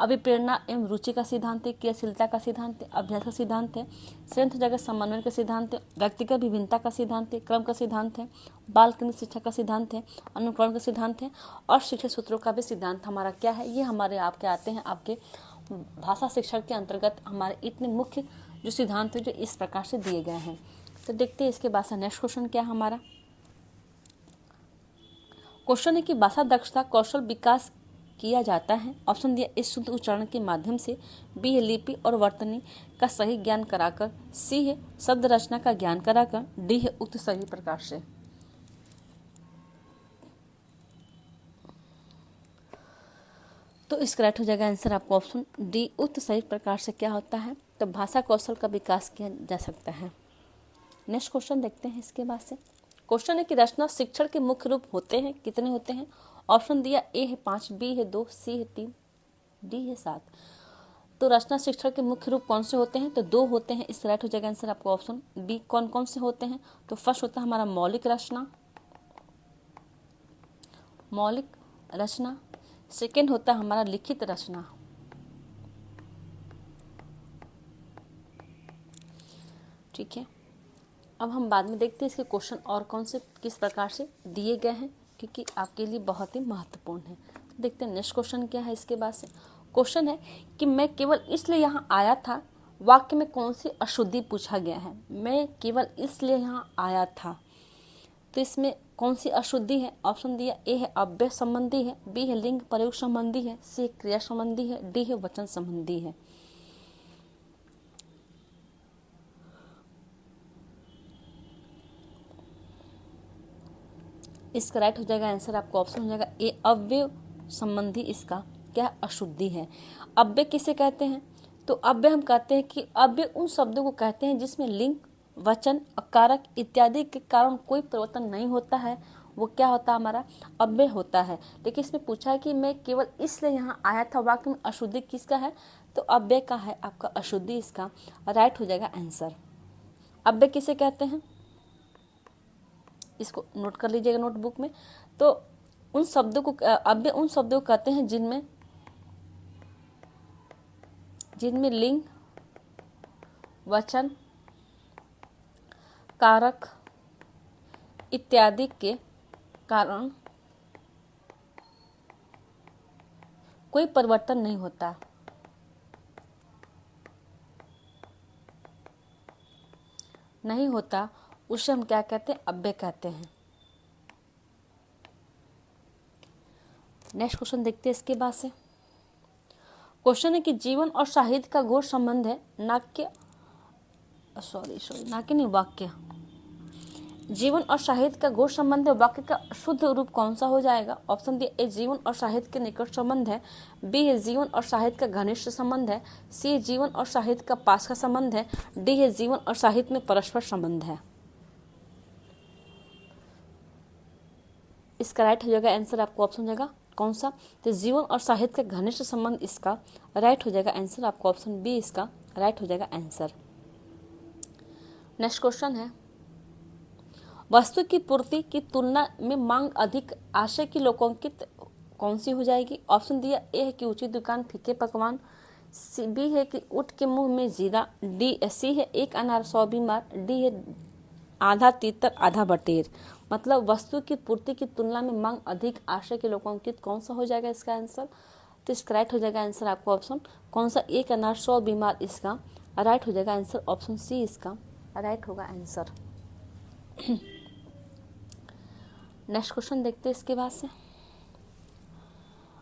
अभिप्रेरणा एवं रुचि का सिद्धांत है, क्रियाशीलता का सिद्धांत है, अभ्यास का सिद्धांत है, सेवेंथ हो जाएगा समन्वय का सिद्धांत है, व्यक्तिगत विभिन्नता का सिद्धांत है, क्रम का सिद्धांत है, बाल केंद्रित शिक्षा का सिद्धांत है, अनुकरण का सिद्धांत है और शिक्षा सूत्रों का भी सिद्धांत हमारा क्या है? ये हमारे आपके आते हैं आपके भाषा शिक्षा के अंतर्गत हमारे इतने मुख्य जो सिद्धांत है जो इस प्रकार से दिए गए हैं। तो देखते हैं इसके बाद से नेक्स्ट क्वेश्चन क्या हमारा। क्वेश्चन है कि भाषा दक्षता कौशल विकास किया जाता है। ऑप्शन दिया इस शुद्ध उच्चारण के माध्यम से, बी है लिपि और वर्तनी का सही ज्ञान कराकर, सी है शब्द रचना का ज्ञान कराकर, डी है उक्त सभी प्रकार से। तो इसका राइट हो जाएगा आंसर आपको ऑप्शन डी उक्त सही प्रकार से क्या होता है? तो भाषा कौशल का विकास किया जा सकता है। नेक्स्ट क्वेश्चन देखते हैं इसके बाद से। क्वेश्चन है कि रचना शिक्षण के मुख्य रूप होते हैं, कितने होते हैं? ऑप्शन दिया ए है 5, बी है 2, सी है 3, डी है 7। तो रचना शिक्षण के मुख्य रूप कौन से होते हैं? तो 2 होते हैं। इसका राइट हो जाएगा आंसर आपको ऑप्शन बी। कौन कौन से होते हैं? तो फर्स्ट होता है हमारा मौलिक रचना, सेकेंड होता है हमारा लिखित रचना, ठीक है। अब हम बाद में देखते हैं इसके क्वेश्चन और कौन से किस प्रकार से दिए गए हैं, क्योंकि आपके लिए बहुत ही महत्वपूर्ण है। देखते हैं नेक्स्ट क्वेश्चन क्या है इसके बाद से। क्वेश्चन है कि मैं केवल इसलिए यहाँ आया था, वाक्य में कौन सी अशुद्धि पूछा गया है। मैं केवल इसलिए यहाँ आया था, तो इसमें कौन सी अशुद्धि है। ऑप्शन दिया, ए है अव्यय संबंधी है, बी है लिंग प्रयोग संबंधी है, सी क्रिया संबंधी है, डी है वचन संबंधी है। इसका राइट हो जाएगा आंसर आपको ऑप्शन हो जाएगा ए अव्यय संबंधी इसका क्या अशुद्धि है। अव्यय किसे कहते हैं, तो अव्यय हम कहते हैं कि अव्यय उन शब्दों को कहते हैं जिसमें लिंग, वचन, कारक इत्यादि के कारण कोई परिवर्तन नहीं होता है, वो क्या होता है हमारा अव्यय होता है। लेकिन इसमें पूछा है कि मैं केवल इसलिए यहाँ आया था, वाक्य में अशुद्धि किसका है, तो अव्यय का है आपका अशुद्धि, इसका राइट हो जाएगा आंसर। अव्यय किसे कहते हैं, इसको नोट कर लीजिएगा नोटबुक में। तो उन शब्दों को अव्यय उन शब्दों को कहते हैं जिनमें लिंग, वचन, कारक इत्यादि के कारण कोई परिवर्तन नहीं होता। उसे हम क्या कहते हैं, अव्यय कहते हैं। नेक्स्ट क्वेश्चन देखते हैं इसके बाद से। क्वेश्चन है कि जीवन और साहित्य का घोर संबंध है, वाक्य। जीवन और साहित्य का घोर संबंध है, वाक्य का शुद्ध रूप कौन सा हो जाएगा। ऑप्शन दिया, ए जीवन और साहित्य के निकट संबंध है, बी है जीवन और साहित्य का घनिष्ठ संबंध है, सी है जीवन और साहित्य का पास का संबंध है, डी है जीवन और साहित्य में परस्पर संबंध है। इसका राइट हो जाएगा आंसर आपको ऑप्शन हो जाएगा कौन सा, तो जीवन और साहित्य का घनिष्ठ संबंध इसका राइट हो जाएगा आंसर आपको ऑप्शन बी इसका राइट हो जाएगा आंसर। नेक्स्ट क्वेश्चन है, वस्तु की पूर्ति की तुलना में मांग अधिक आशय की लोकोंकित कौन सी हो जाएगी। ऑप्शन दिया, ए है कि ऊंची दुकान फीके पकवान, बी है कि ऊँट के मुंह में जीरा, सी है एक अनार 100 बीमार, डी है आधा तीतर आधा बटेर। मतलब वस्तु की पूर्ति की तुलना में मांग अधिक आशय के लोकोंकित कौन सा हो जाएगा इसका आंसर, तो इसका राइट हो जाएगा आंसर आपको ऑप्शन कौन सा, एक अनार 100 बीमार इसका राइट हो जाएगा आंसर ऑप्शन सी इसका राइट होगा आंसर। नेक्स्ट क्वेश्चन देखते हैं इसके बाद से।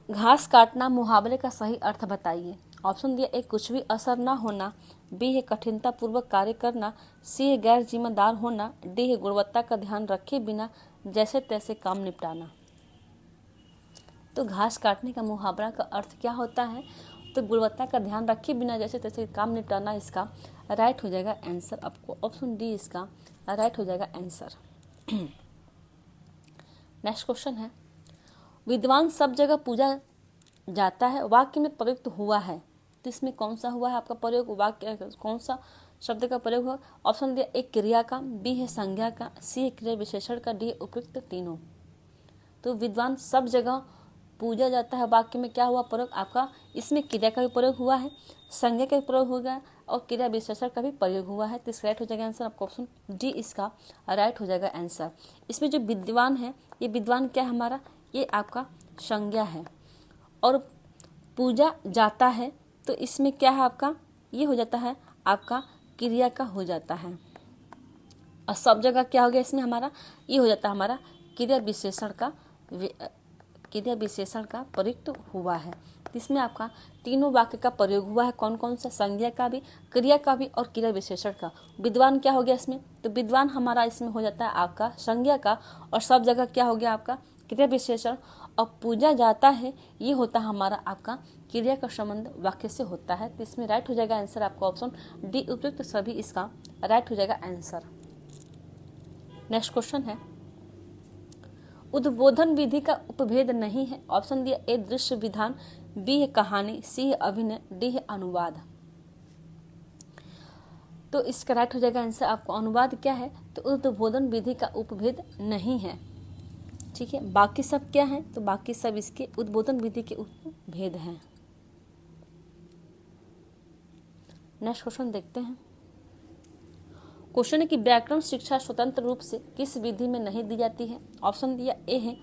घास काटना मुहावरे का सही अर्थ बताइए। ऑप्शन दिया, एक कुछ भी असर ना होना, बी है कठिनता पूर्वक कार्य करना, सी है गैर जिम्मेदार होना, डी है गुणवत्ता का ध्यान रखे बिना जैसे तैसे काम निपटाना। तो घास काटने का मुहावरा का अर्थ क्या होता है, तो गुणवत्ता का ध्यान रखे बिना जैसे तैसे काम निपटाना इसका राइट हो जाएगा आंसर आपको ऑप्शन डी इसका राइट हो जाएगा आंसर। नेक्स्ट क्वेश्चन है, विद्वान सब जगह पूजा जाता है, वाक्य में प्रयुक्त हुआ है, तो इसमें कौन सा हुआ है आपका प्रयोग, वाक्य कौन सा शब्द का प्रयोग हुआ। ऑप्शन दिया, एक क्रिया का, बी है संज्ञा का, सी है क्रिया विशेषण का, डी है उपयुक्त तीनों। तो विद्वान सब जगह पूजा जाता है, वाक्य में क्या हुआ प्रयोग आपका, इसमें क्रिया का भी प्रयोग हुआ है, संज्ञा का भी प्रयोग हुआ और क्रिया विशेषण का भी प्रयोग हुआ है। तो इसका राइट हो जाएगा आंसर आपको ऑप्शन डी इसका राइट हो जाएगा आंसर। इसमें जो विद्वान है, ये विद्वान क्या है हमारा, ये आपका संज्ञा है, और पूजा जाता है तो इसमें क्या है आपका, ये हो जाता है आपका क्रिया का हो जाता है, और सब जगह क्या हो गया इसमें हमारा, ये हो जाता है हमारा क्रिया विशेषण का प्रयुक्त हुआ है। इसमें आपका तीनों वाक्य का प्रयोग हुआ है, कौन कौन सा, संज्ञा का भी, क्रिया का भी और क्रिया विशेषण का। विद्वान क्या हो गया इसमें, तो विद्वान हमारा इसमें हो जाता है आपका संज्ञा का, और सब जगह क्या हो गया आपका क्रिया विशेषण, और पूजा जाता है ये होता है हमारा आपका क्रिया का संबंध वाक्य से होता है। तो इसमें राइट हो जाएगा आंसर आपका ऑप्शन डी उपयुक्त सभी इसका राइट हो जाएगा आंसर। नेक्स्ट क्वेश्चन है, उद्बोधन विधि का उपभेद नहीं है। ऑप्शन दिया, ए दृश्य विधान, बी है कहानी, सी है अभिनय, डी है अनुवाद। तो इसका राइट हो जाएगा आंसर आपको अनुवाद क्या है, तो उद्बोधन विधि का उपभेद नहीं है। ठीक है, बाकी सब क्या है, तो बाकी सब इसके उद्बोधन विधि के उपभेद हैं। नेक्स्ट क्वेश्चन देखते हैं। क्वेश्चन है कि व्याकरण शिक्षा स्वतंत्र रूप से किस विधि में नहीं दी जाती है। ऑप्शन दिया, ए है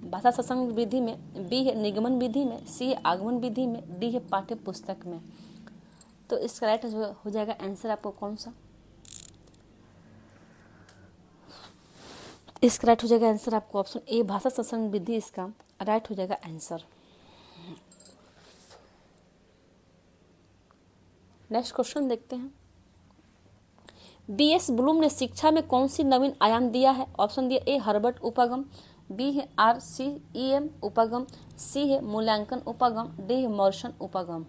भाषा सत्संग विधि में, बी है निगमन विधि में, सी है आगमन विधि में, डी है पाठ्य पुस्तक में। तो इसका राइट हो जाएगा आंसर आपको कौन सा? इसका राइट हो जाएगा आंसर आपको ऑप्शन ए भाषा सत्संग विधि, इसका राइट हो जाएगा आंसर। नेक्स्ट क्वेश्चन देखते हैं। बीएस ब्लूम ने शिक्षा में कौन सी नवीन आयाम दिया है? ऑप्शन दिया ए हर्बर्ट उपागम, बी है RCEM उपागम, सी है मूल्यांकन उपागम, डी है मॉरिसन उपागम।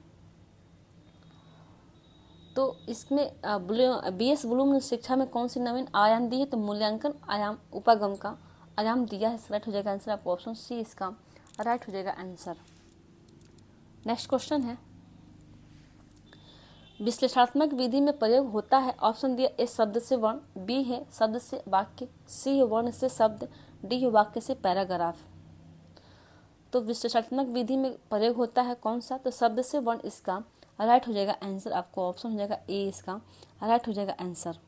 तो इसमें बीएस ब्लूम ने शिक्षा में कौन सी नवीन आयाम दी है? तो मूल्यांकन आयाम उपागम का आयाम दिया है। राइट हो जाएगा आंसर आपको ऑप्शन सी, इसका राइट हो जाएगा आंसर। नेक्स्ट क्वेश्चन है, विश्लेषणात्मक विधि में प्रयोग होता है। ऑप्शन दिया ए शब्द से वर्ण, बी है शब्द से वाक्य, सी है वर्ण से शब्द, डी है वाक्य से पैराग्राफ। तो विश्लेषणात्मक विधि में प्रयोग होता है कौन सा? तो शब्द से वर्ण, इसका राइट हो जाएगा आंसर आपको ऑप्शन हो जाएगा ए, इसका राइट हो जाएगा आंसर।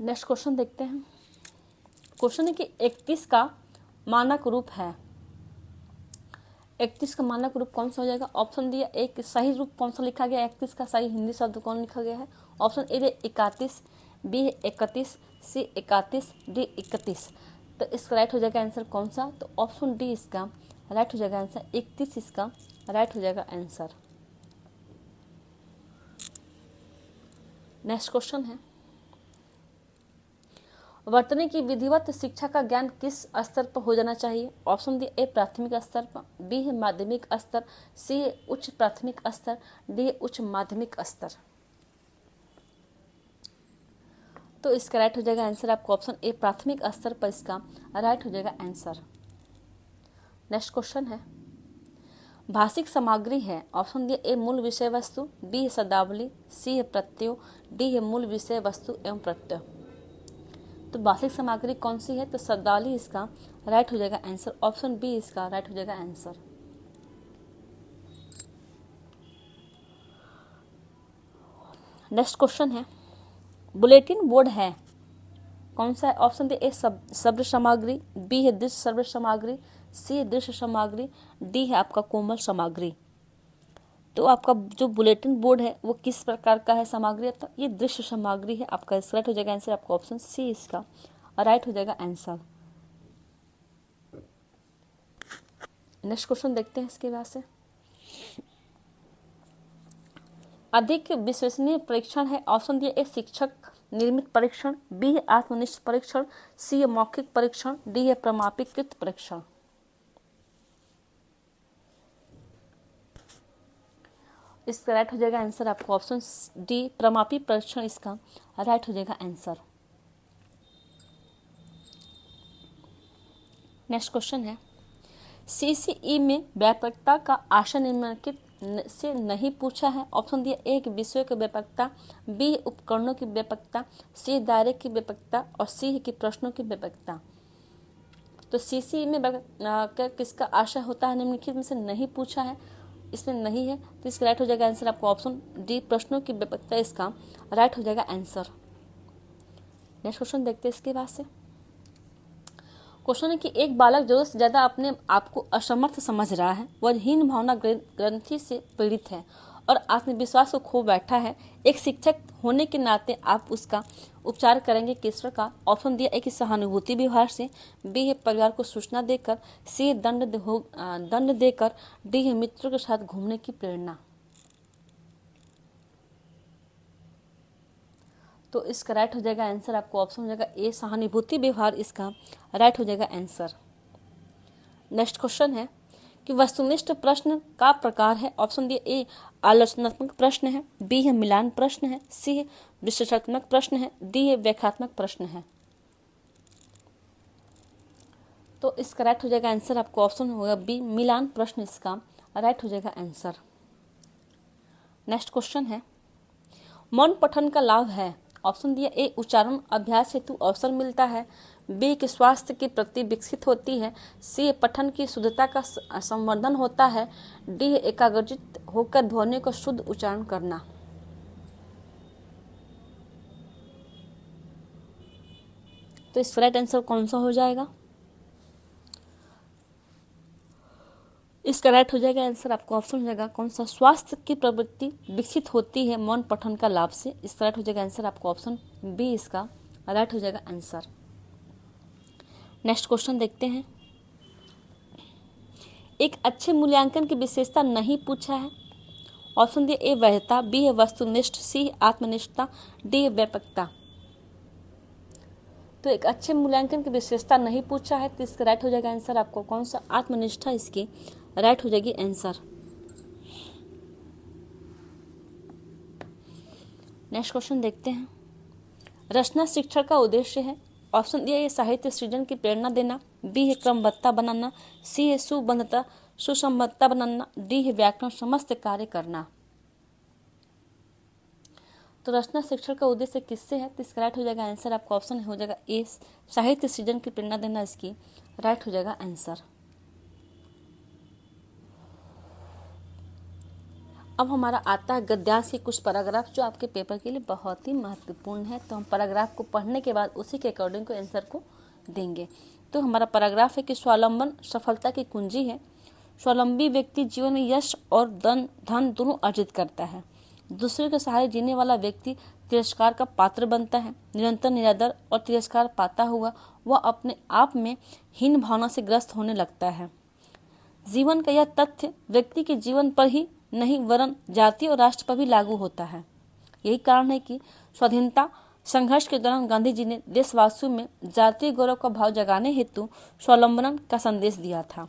नेक्स्ट क्वेश्चन देखते हैं। क्वेश्चन है कि 31 का मानक रूप है। 31 का मानक रूप कौन सा हो जाएगा? ऑप्शन दिया एक सही रूप कौन सा लिखा गया? 31 का सही हिंदी शब्द कौन लिखा गया है? Option A 31, B 31, C 31, D 31। तो इसका राइट हो जाएगा आंसर कौन सा? तो ऑप्शन डी इसका राइट हो जाएगा आंसर, 31 इसका राइट हो जाएगा आंसर। नेक्स्ट क्वेश्चन है, वर्तनी की विधिवत शिक्षा का ज्ञान किस स्तर पर हो जाना चाहिए? ऑप्शन डी ए प्राथमिक स्तर पर, बी है माध्यमिक स्तर, सी है उच्च प्राथमिक स्तर, डी है उच्च माध्यमिक स्तर। तो इसका राइट हो जाएगा आंसर आपको ऑप्शन ए प्राथमिक स्तर पर, इसका राइट हो जाएगा आंसर। नेक्स्ट क्वेश्चन है, भाषिक सामग्री है। ऑप्शन डी ए मूल विषय वस्तु, बी है शब्दावली, सी है प्रत्यय, डी है मूल विषय वस्तु एवं प्रत्यय। तो भाषिक सामग्री कौन सी है? तो शब्दावली इसका राइट हो जाएगा आंसर, ऑप्शन बी इसका राइट हो जाएगा आंसर। नेक्स्ट क्वेश्चन है, बुलेटिन बोर्ड है कौन सा है? ऑप्शन डी ए शब्द सामग्री, बी है दृश्य श्रव्य सामग्री, सी है दृश्य सामग्री, डी है आपका कोमल सामग्री। तो आपका जो बुलेटिन बोर्ड है वो किस प्रकार का है सामग्री? तो ये दृश्य सामग्री है आपका, इसका राइट हो जाएगा आंसर आपका ऑप्शन सी, इसका राइट हो जाएगा आंसर। नेक्स्ट क्वेश्चन देखते हैं इसके बाद से। अधिक विश्वसनीय परीक्षण है। ऑप्शन दिया ए शिक्षक निर्मित परीक्षण, बी है आत्मनिष्ठ परीक्षण, सी है मौखिक परीक्षण, डी है प्रमाणीकृत परीक्षण। इसका राइट हो जाएगा आंसर आपको ऑप्शन डी प्रमापी परीक्षण, इसका राइट हो जाएगा आंसर। नेक्स्ट क्वेश्चन है, CCE में व्यापकता का आशय निम्नलिखित से नहीं पूछा है। ऑप्शन दिया एक विषयों की व्यापकता, बी उपकरणों की व्यापकता, सी दायरे की व्यापकता और सी की प्रश्नों की व्यापकता। तो CCE में किसका आशय होता है निम्नलिखित में से नहीं पूछा है, इसमें नहीं है। तो इसका राइट हो जाएगा आंसर आपको ऑप्शन डी प्रश्नों की व्यापकता, इसका राइट हो जाएगा आंसर। नेक्स्ट क्वेश्चन देखते हैं इसके बाद से। क्वेश्चन है कि एक बालक जरूरत से ज्यादा अपने आप को असमर्थ समझ रहा है, वह हीन भावना ग्रंथि से पीड़ित है और आत्मविश्वास को खो बैठा है। एक शिक्षक होने के नाते आप उसका उपचार करेंगे किस प्रकार? ऑप्शन दिया एक सहानुभूति व्यवहार से, बी है परिवार को सूचना देकर, सी दंड देकर, डी है मित्रों के साथ घूमने की प्रेरणा। तो इसका राइट हो जाएगा आंसर आपको ऑप्शन हो जाएगा ए सहानुभूति व्यवहार, इसका राइट हो जाएगा आंसर। नेक्स्ट क्वेश्चन है कि वस्तुनिष्ठ प्रश्न का प्रकार है। ऑप्शन दिए ए आलोचनात्मक प्रश्न है, बी है मिलान प्रश्न है, सी है विश्लेषणात्मक प्रश्न है, डी है व्याख्यात्मक प्रश्न है। तो इसका राइट हो जाएगा आंसर आपको ऑप्शन होगा बी मिलान प्रश्न, इसका राइट हो जाएगा आंसर। नेक्स्ट क्वेश्चन है, मौन पठन का लाभ है। ऑप्शन दिया ए उच्चारण अभ्यास हेतु अवसर मिलता है, बी के स्वास्थ्य के प्रति विकसित होती है, सी पठन की शुद्धता का संवर्धन होता है, डी एकाग्रचित होकर ध्वनि का शुद्ध उच्चारण करना। तो इसका राइट आंसर कौन सा हो जाएगा? इसका राइट हो जाएगा आंसर आपका ऑप्शन हो जाएगा कौन सा? स्वास्थ्य की प्रवृत्ति विकसित होती है मौन पठन का लाभ से। इसका राइट हो जाएगा आंसर आपका ऑप्शन बी इसका राइट हो जाएगा आंसर। नेक्स्ट क्वेश्चन देखते हैं। एक अच्छे मूल्यांकन की विशेषता नहीं पूछा है। ऑप्शन डी ए वैधता, बी है वस्तुनिष्ठ, सी आत्मनिष्ठता, डी है व्यापकता। तो एक अच्छे मूल्यांकन की विशेषता नहीं पूछा है, तो इसका राइट हो जाएगा आंसर आपको कौन सा? आत्मनिष्ठा इसकी राइट हो जाएगी आंसर। नेक्स्ट क्वेश्चन देखते हैं। रचना शिक्षण का उद्देश्य है। ऑप्शन ए साहित्य सृजन की प्रेरणा देना, बी है क्रमबद्धता बनाना, सी है सुबद्धता सुसंबद्धता बनाना, डी है व्याकरण समस्त कार्य करना। तो रचना शिक्षण का उद्देश्य किससे है? तो इसका राइट हो जाएगा आंसर आपका ऑप्शन हो जाएगा ए साहित्य सृजन की प्रेरणा देना, इसकी राइट हो जाएगा आंसर। अब हमारा आता है गद्यांश के कुछ पैराग्राफ जो आपके पेपर के लिए बहुत ही महत्वपूर्ण है। तो हम पैराग्राफ को पढ़ने के बाद उसी के अकॉर्डिंग को आंसर को देंगे। तो हमारा पैराग्राफ है कि स्वावलंबन सफलता की कुंजी है। स्वावलंबी व्यक्ति जीवन में यश और धन दोनों अर्जित करता है। दूसरे के सहारे जीने वाला व्यक्ति तिरस्कार का पात्र बनता है। निरंतर निरादर और तिरस्कार पाता हुआ वह अपने आप में हीन भावना से ग्रस्त होने लगता है। जीवन का यह तथ्य व्यक्ति के जीवन पर ही नहीं वरन जाति और राष्ट्र पर भी लागू होता है। यही कारण है कि स्वाधीनता संघर्ष के दौरान गांधी जी ने देशवासियों में जातीय गौरव का भाव जगाने हेतु स्वावलंबन का संदेश दिया था।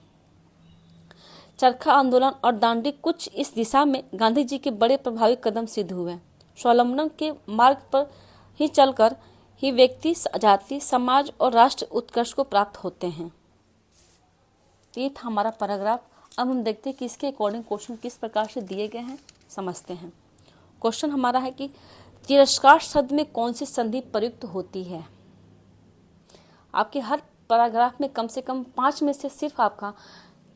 चरखा आंदोलन और दांडी कुछ इस दिशा में गांधी जी के बड़े प्रभावी कदम सिद्ध हुए। स्वावलंबन के मार्ग पर ही चलकर ही व्यक्ति जाति समाज और राष्ट्र उत्कर्ष को प्राप्त होते हैं। ये था हमारा पैराग्राफ। अब हम देखते हैं कि इसके अकॉर्डिंग क्वेश्चन किस प्रकार से दिए गए हैं, समझते हैं। क्वेश्चन हमारा है कि तिरस्कार शब्द में कौन सी संधि प्रयुक्त होती है। आपके हर पैराग्राफ में कम से कम 5 में से सिर्फ आपका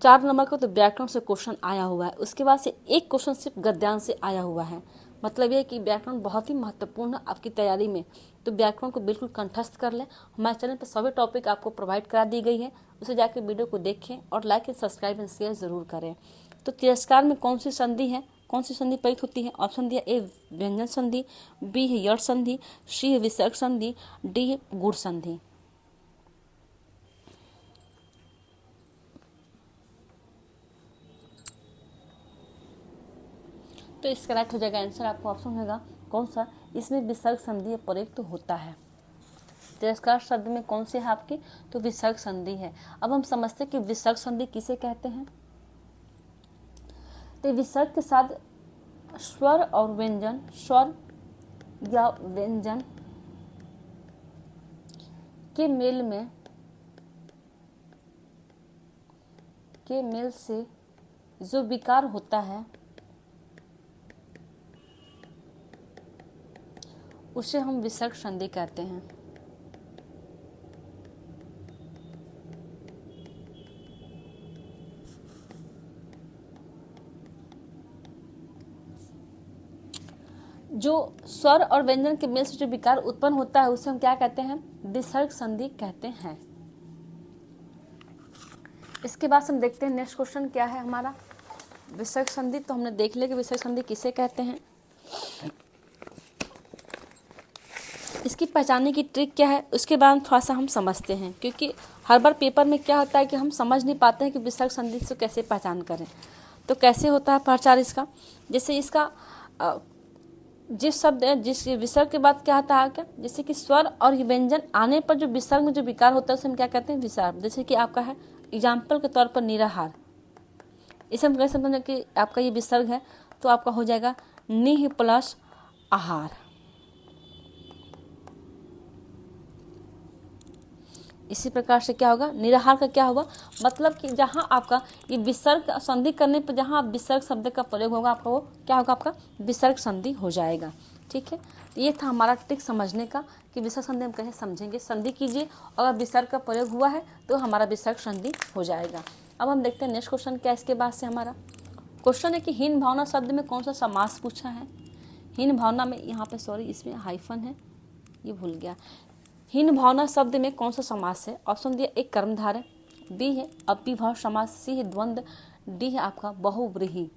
4 नंबर का तो व्याकरण से क्वेश्चन आया हुआ है। उसके बाद से एक क्वेश्चन सिर्फ गद्यांश से आया हुआ है। मतलब यह कि व्याकरण बहुत ही महत्वपूर्ण है आपकी तैयारी में। तो व्याकरण को बिल्कुल कंठस्थ कर लें। हमारे चैनल पर सभी टॉपिक आपको प्रोवाइड करा दी गई है, उसे जाकर वीडियो को देखें और like and subscribe and share जरूर करें। तो तिरस्कार में कौन सी संधि है, कौन सी संधि प्रयुक्त होती है? ऑप्शन दिया ए व्यंजन संधि, बी है यड़ संधि, सी है विसर्ग संधि, डी है गुण संधि। तो इसका राइट हो जाएगा आंसर आपका ऑप्शन होगा कौन सा? इसमें विसर्ग संधि प्रयुक्त होता है। तिरस्कार शब्द में कौन सी है आपकी? तो विसर्ग संधि है। अब हम समझते हैं कि विसर्ग संधि किसे कहते हैं। तो विसर्ग के साथ स्वर और व्यंजन, स्वर या व्यंजन के मेल से जो विकार होता है उसे हम विसर्ग संधि कहते हैं। जो स्वर और व्यंजन के मेल से जो विकार उत्पन्न होता है उसे हम क्या कहते हैं? विसर्ग संधि कहते हैं। इसके बाद हम देखते हैं नेक्स्ट क्वेश्चन क्या है हमारा। विसर्ग संधि तो हमने देख लिया कि विसर्ग संधि किसे कहते हैं। इसकी पहचानने की ट्रिक क्या है उसके बाद में थोड़ा सा हम समझते हैं, क्योंकि हर बार पेपर में क्या होता है कि हम समझ नहीं पाते हैं कि विसर्ग संधि से कैसे पहचान करें। तो कैसे होता है पहचान इसका? जैसे इसका जिस शब्द जिस विसर्ग के बाद क्या आता है क्या, जैसे कि स्वर और व्यंजन आने पर जो विसर्ग में जो विकार होता है उसे हम क्या कहते हैं? विसर्ग। जैसे कि आपका है एग्जाम्पल के तौर पर निराहार, इसे हम कैसे समझें कि आपका ये विसर्ग है? तो आपका हो जाएगा निह प्लस आहार। इसी प्रकार से क्या होगा? निराहार का क्या होगा? मतलब कि जहाँ आपका ये विसर्ग संधि करने पर जहाँ विसर्ग शब्द का प्रयोग होगा आपका वो क्या होगा? आपका विसर्ग संधि हो जाएगा। ठीक है, तो ये था हमारा ट्रिक समझने का कि विसर्ग संधि हम कैसे समझेंगे। संधि कीजिए और अगर विसर्ग का प्रयोग हुआ है तो हमारा विसर्ग संधि हो जाएगा। अब हम देखते हैं नेक्स्ट क्वेश्चन क्या। इसके बाद से हमारा क्वेश्चन है कि हीन भावना शब्द में कौन सा समास पूछा है। हीन भावना में यहाँ पे इसमें हाइफन है, ये भूल गया। हीन भावना शब्द में कौन सा समास है? ऑप्शन दिया ए कर्मधारय, बी है अव्ययभाव समास, सी है द्वंद्व, डी है आपका बहुव्रीहि।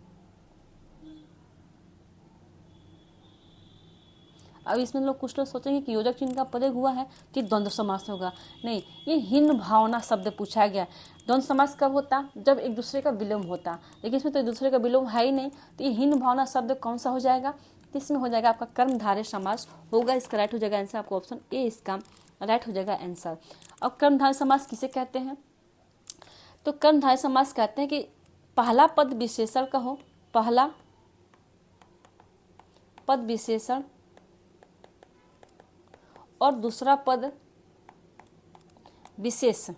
अब इसमें लोग कुछ लोग सोचेंगे कि योजक चिन्ह का प्रयोग हुआ है कि द्वंद्व समास होगा। नहीं, ये हीन भावना शब्द पूछा गया। द्वंद्व समास कब होता? जब एक दूसरे का विलोम होता, लेकिन इसमें तो एक दूसरे का विलोम है ही नहीं, तो ये हीन भावना शब्द कौन सा हो जाएगा? तो इसमें हो जाएगा आपका कर्मधारय समास होगा। इसका राइट हो जाएगा आंसर, आपको ऑप्शन ए इसका राइट हो जाएगा आंसर। अब कर्मधारय समास किसे कहते हैं? तो कर्मधारय समास कहते हैं कि पहला पद विशेषण का हो, पहला पद विशेषण और दूसरा पद विशेष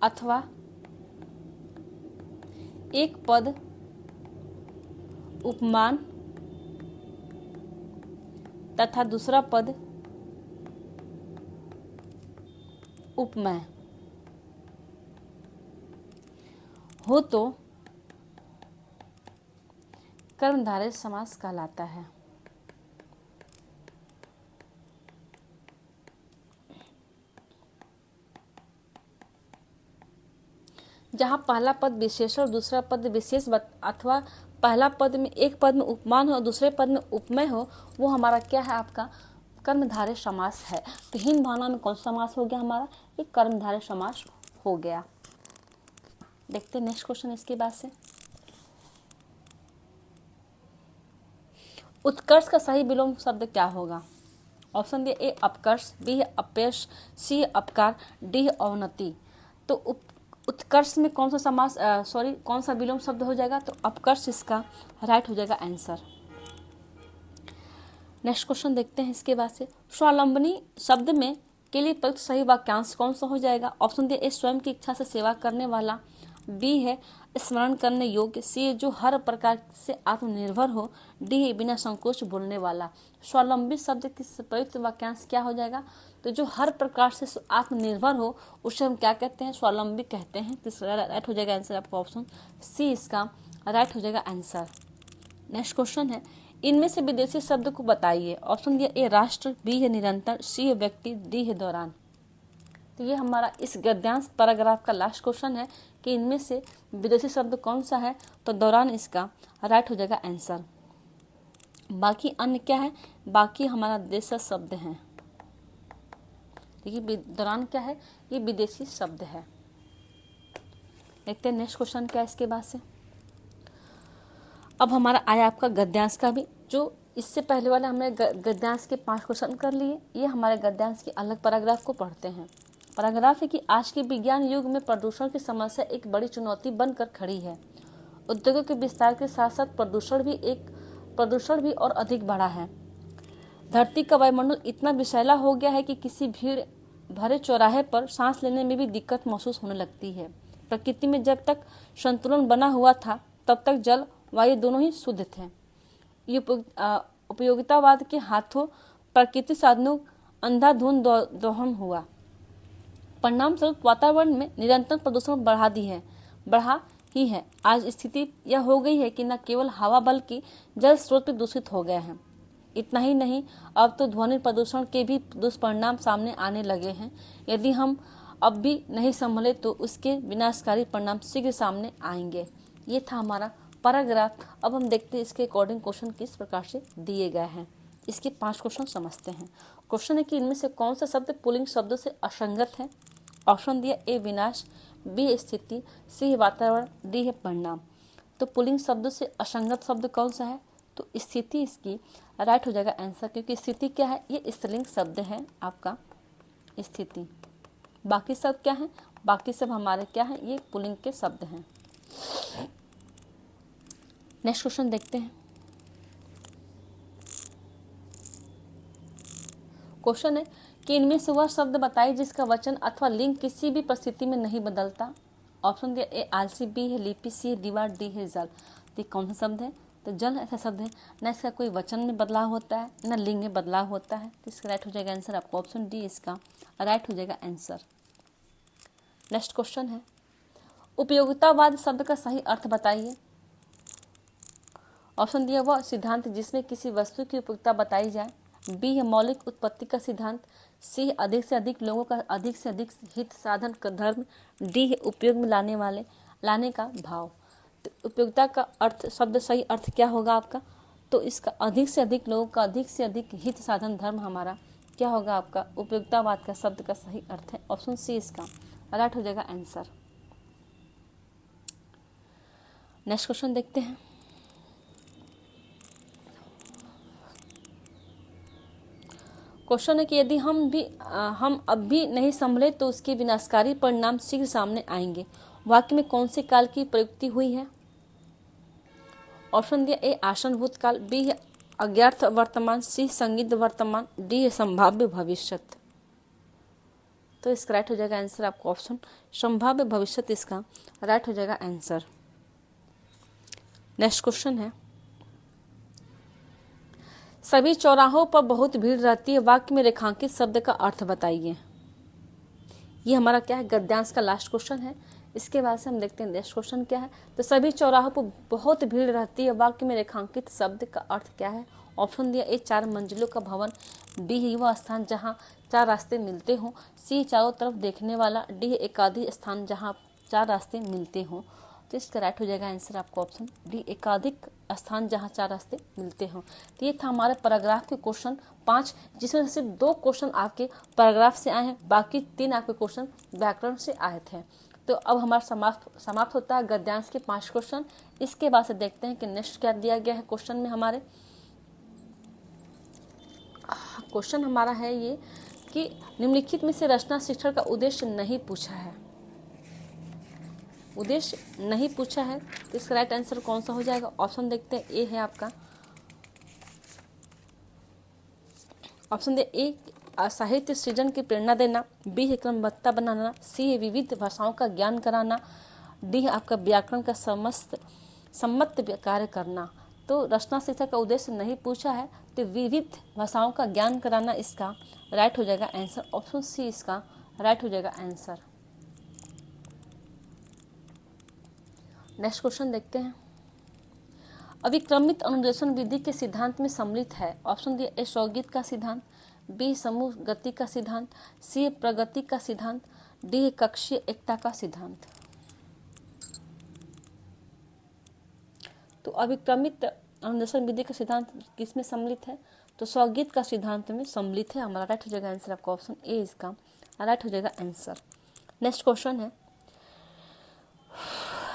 अथवा एक पद उपमान तथा दूसरा पद उपमेय हो तो कर्मधारय समास कहलाता है। जहाँ पहला पद विशेष और दूसरा पद विशेष अथवा पहला पद में एक पद में उपमान हो और दूसरे पद में उपमेय हो, वो हमारा क्या है? आपका कर्मधारय समास है। तो हीन भावना में कौन सा समास हो गया हमारा? ये कर्मधारय समास हो गया। देखते हैं नेक्स्ट क्वेश्चन इसके बाद से। उत्कर्ष का सही विलोम शब्द क्या होगा? ऑप्शन दिया ए अपकर्ष, बी है अपयश, सी है अपकार, डी है अवनति। तो उत्कर्ष में कौन सा समास कौन सा विलोम शब्द हो जाएगा? तो अपकर्ष इसका राइट हो जाएगा आंसर। नेक्स्ट क्वेश्चन देखते हैं इसके बाद से। स्वावलंबनी शब्द में के लिए प्रयुक्त सही वाक्यांश कौन सा हो जाएगा? ऑप्शन दिया ए स्वयं की इच्छा से सेवा करने वाला, बी है स्मरण करने योग्य, सी है जो हर प्रकार से आत्मनिर्भर हो, डी है बिना संकोच बोलने वाला। स्वावलंबी शब्द के प्रयुक्त वाक्यांश क्या हो जाएगा? तो जो हर प्रकार से आत्मनिर्भर हो उसे हम क्या कहते हैं? स्वावलंबी कहते हैं। तो राइट हो जाएगा आंसर, आपका ऑप्शन सी इसका राइट हो जाएगा आंसर। नेक्स्ट क्वेश्चन है, इनमें से विदेशी शब्द को बताइए। ऑप्शन दिया ए राष्ट्र, बी है निरंतर, सी है व्यक्ति, डी है दौरान। तो ये हमारा इस गद्यांश पैराग्राफ का लास्ट क्वेश्चन है कि इनमें से विदेशी शब्द कौन सा है? तो दौरान इसका राइट हो जाएगा आंसर। बाकी अन्य क्या है? बाकी हमारा देशज शब्द हैं। देखिए दौरान क्या है? ये विदेशी शब्द है। देखते हैं नेक्स्ट क्वेश्चन क्या है इसके बाद से। अब हमारा आया आपका गद्यांश का भी, जो इससे पहले वाला हमने गद्यांश के 5 क्वेश्चन कर लिए। ये हमारे गद्यांश के अलग पैराग्राफ को पढ़ते हैं। पैराग्राफ है कि आज के विज्ञान युग में प्रदूषण की समस्या एक बड़ी चुनौती बनकर खड़ी है। उद्योगों के विस्तार के साथ साथ प्रदूषण भी और अधिक बढ़ा है। धरती का वायुमंडल इतना विषैला हो गया है कि किसी भीड़ भरे चौराहे पर सांस लेने में भी दिक्कत महसूस होने लगती है। प्रकृति में जब तक संतुलन बना हुआ था तब तक जल वायु दोनों ही शुद्ध थे। ये उपयोगितावाद के हाथों प्राकृतिक साधनों अंधाधुंध दोहन हुआ। परिणाम स्वरूप वातावरण में निरंतर प्रदूषण बढ़ा ही है। आज स्थिति यह हो गई है कि न केवल हवा बल्कि जल स्रोत भी दूषित हो गए हैं। इतना ही नहीं, अब तो ध्वनि प्रदूषण के भी दुष्परिणाम सामने आने लगे हैं। यदि हम अब भी नहीं संभले तो उसके विनाशकारी परिणाम शीघ्र सामने आएंगे। ये था हमारा पैराग्राफ। अब हम देखते हैं इसके अकॉर्डिंग क्वेश्चन किस प्रकार से दिए गए हैं। इसके 5 क्वेश्चन समझते हैं। क्वेश्चन है कि इनमें से कौन सा शब्द पुल्लिंग शब्दों से असंगत है? ऑप्शन दिया ए विनाश, बी स्थिति, सी वातावरण, डी है परिणाम। तो पुल्लिंग शब्दों से असंगत शब्द कौन सा है? तो स्थिति इसकी राइट हो जाएगा आंसर, क्योंकि स्थिति क्या है? ये स्त्रीलिंग शब्द है आपका स्थिति। बाकी सब क्या है? बाकी सब हमारे क्या है? ये पुल्लिंग के शब्द हैं। नेक्स्ट क्वेश्चन देखते हैं। क्वेश्चन है कि इनमें से वह शब्द बताइए जिसका वचन अथवा लिंग किसी भी परिस्थिति में नहीं बदलता। ऑप्शन दिया ए आलसी, बी है लिपि, सी है दीवार, डी है जल। तो कौन सा शब्द है? तो जल ऐसा शब्द है, न इसका कोई वचन में बदलाव होता है न लिंग में बदलाव होता है। तो इसका राइट हो जाएगा आंसर, आपको ऑप्शन डी इसका राइट हो जाएगा आंसर। नेक्स्ट क्वेश्चन है, उपयोगितावाद शब्द का सही अर्थ बताइए। ऑप्शन दिया वह सिद्धांत जिसमें किसी वस्तु की उपयोगिता बताई जाए। बी है मौलिक उत्पत्ति का सिद्धांत। सी अधिक से अधिक लोगों का अधिक से अधिक हित साधन का धर्म। डी है उपयोग में लाने का भाव। तो उपयोगिता का अर्थ शब्द सही अर्थ क्या होगा आपका, तो इसका अधिक से अधिक लोगों का अधिक से अधिक हित साधन धर्म हमारा क्या होगा आपका उपयोगितावाद का शब्द का सही अर्थ है ऑप्शन सी इसका राइट हो जाएगा आंसर। नेक्स्ट क्वेश्चन देखते हैं। क्वेश्चन है कि यदि हम अब भी नहीं संभले तो उसके विनाशकारी परिणाम शीघ्र सामने आएंगे। वाक्य में कौन से काल की प्रयुक्ति हुई है। ऑप्शन दिया ए आसन भूतकाल, बी है अज्ञात वर्तमान, सी संदिग्ध वर्तमान, डी है संभाव्य भविष्यत। तो इसका राइट हो जाएगा आंसर आपको ऑप्शन संभाव्य भविष्यत इसका राइट हो जाएगा आंसर। नेक्स्ट क्वेश्चन है सभी चौराहों पर बहुत भीड़ रहती है, वाक्य में रेखांकित शब्द का अर्थ बताइए। ये हमारा क्या है गद्यांश का लास्ट क्वेश्चन है। इसके बाद से हम देखते हैं नेक्स्ट क्वेश्चन क्या है। तो सभी चौराहों पर बहुत भीड़ रहती है, वाक्य में रेखांकित शब्द का अर्थ क्या है। ऑप्शन दिया ए 4 मंजिलों का भवन, बी है वह स्थान जहाँ 4 रास्ते मिलते हों, सी चारों तरफ देखने वाला, डी है एकाधिक स्थान जहाँ 4 रास्ते मिलते हों। तो इसका राइट हो जाएगा आंसर आपको ऑप्शन डी एकाधिक स्थान जहाँ 4 रास्ते मिलते हों। तो ये था हमारे पैराग्राफ के क्वेश्चन 5, जिसमें सिर्फ 2 क्वेश्चन आपके पैराग्राफ से आए हैं, बाकी 3 आपके क्वेश्चन व्याकरण से आए थे। तो अब हमारा समाप्त होता है गद्यांश के 5 क्वेश्चन। इसके बाद से देखते हैं कि नेक्स्ट क्या दिया गया है क्वेश्चन में। हमारे क्वेश्चन हमारा है ये कि निम्नलिखित में से रचना शिक्षण का उद्देश्य नहीं पूछा है। उद्देश्य नहीं पूछा है तो इसका राइट आंसर कौन सा हो जाएगा। ऑप्शन देखते हैं ए है आपका ऑप्शन दे ए साहित्य सृजन की प्रेरणा देना, बी है क्रमबद्धता बनाना, सी है विविध भाषाओं का ज्ञान कराना, डी है आपका व्याकरण का सम्मत कार्य करना। तो रचना शिक्षा का उद्देश्य नहीं पूछा है तो विविध भाषाओं का ज्ञान कराना इसका राइट हो जाएगा आंसर। ऑप्शन सी इसका राइट हो जाएगा आंसर। नेक्स्ट क्वेश्चन देखते हैं। अभिक्रमित अनुदेशन विधि के सिद्धांत में सम्मिलित है। ऑप्शन दिया ए स्वगीत का सिद्धांत, बी समूह गति का सिद्धांत, सी प्रगति का सिद्धांत, डी कक्षीय एकता का सिद्धांत। तो अभिक्रमित अनुदेशन विधि का सिद्धांत किसमें सम्मिलित है, तो स्वगीत का सिद्धांत में सम्मिलित है। हमारा राइट हो जाएगा आंसर आपका ऑप्शन ए इसका राइट हो जाएगा आंसर। नेक्स्ट क्वेश्चन है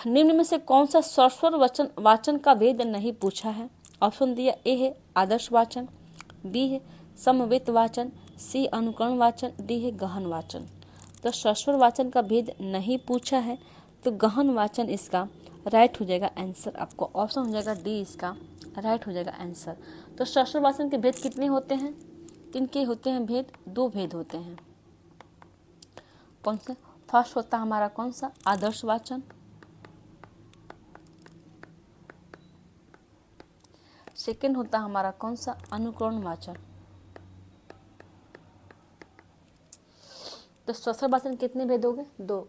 निम्न में से कौन सा सस्वर वाचन का भेद नहीं पूछा है। ऑप्शन दिया ए है आदर्श वाचन, बी है समवेत वाचन, सी अनुकरण वाचन, डी है गहन वाचन। तो सस्वर वाचन का भेद नहीं पूछा है तो गहन वाचन इसका राइट हो जाएगा आंसर आपको ऑप्शन हो जाएगा डी इसका राइट हो जाएगा आंसर। तो सस्वर वाचन के भेद कितने होते हैं, इनके होते हैं भेद 2 भेद होते हैं। कौन से, फर्स्ट होता है हमारा कौन सा आदर्श वाचन, सेकंड होता है हमारा कौन सा अनुकरण वाचन। तो सस्वर वाचन कितने भेद हो गए 2,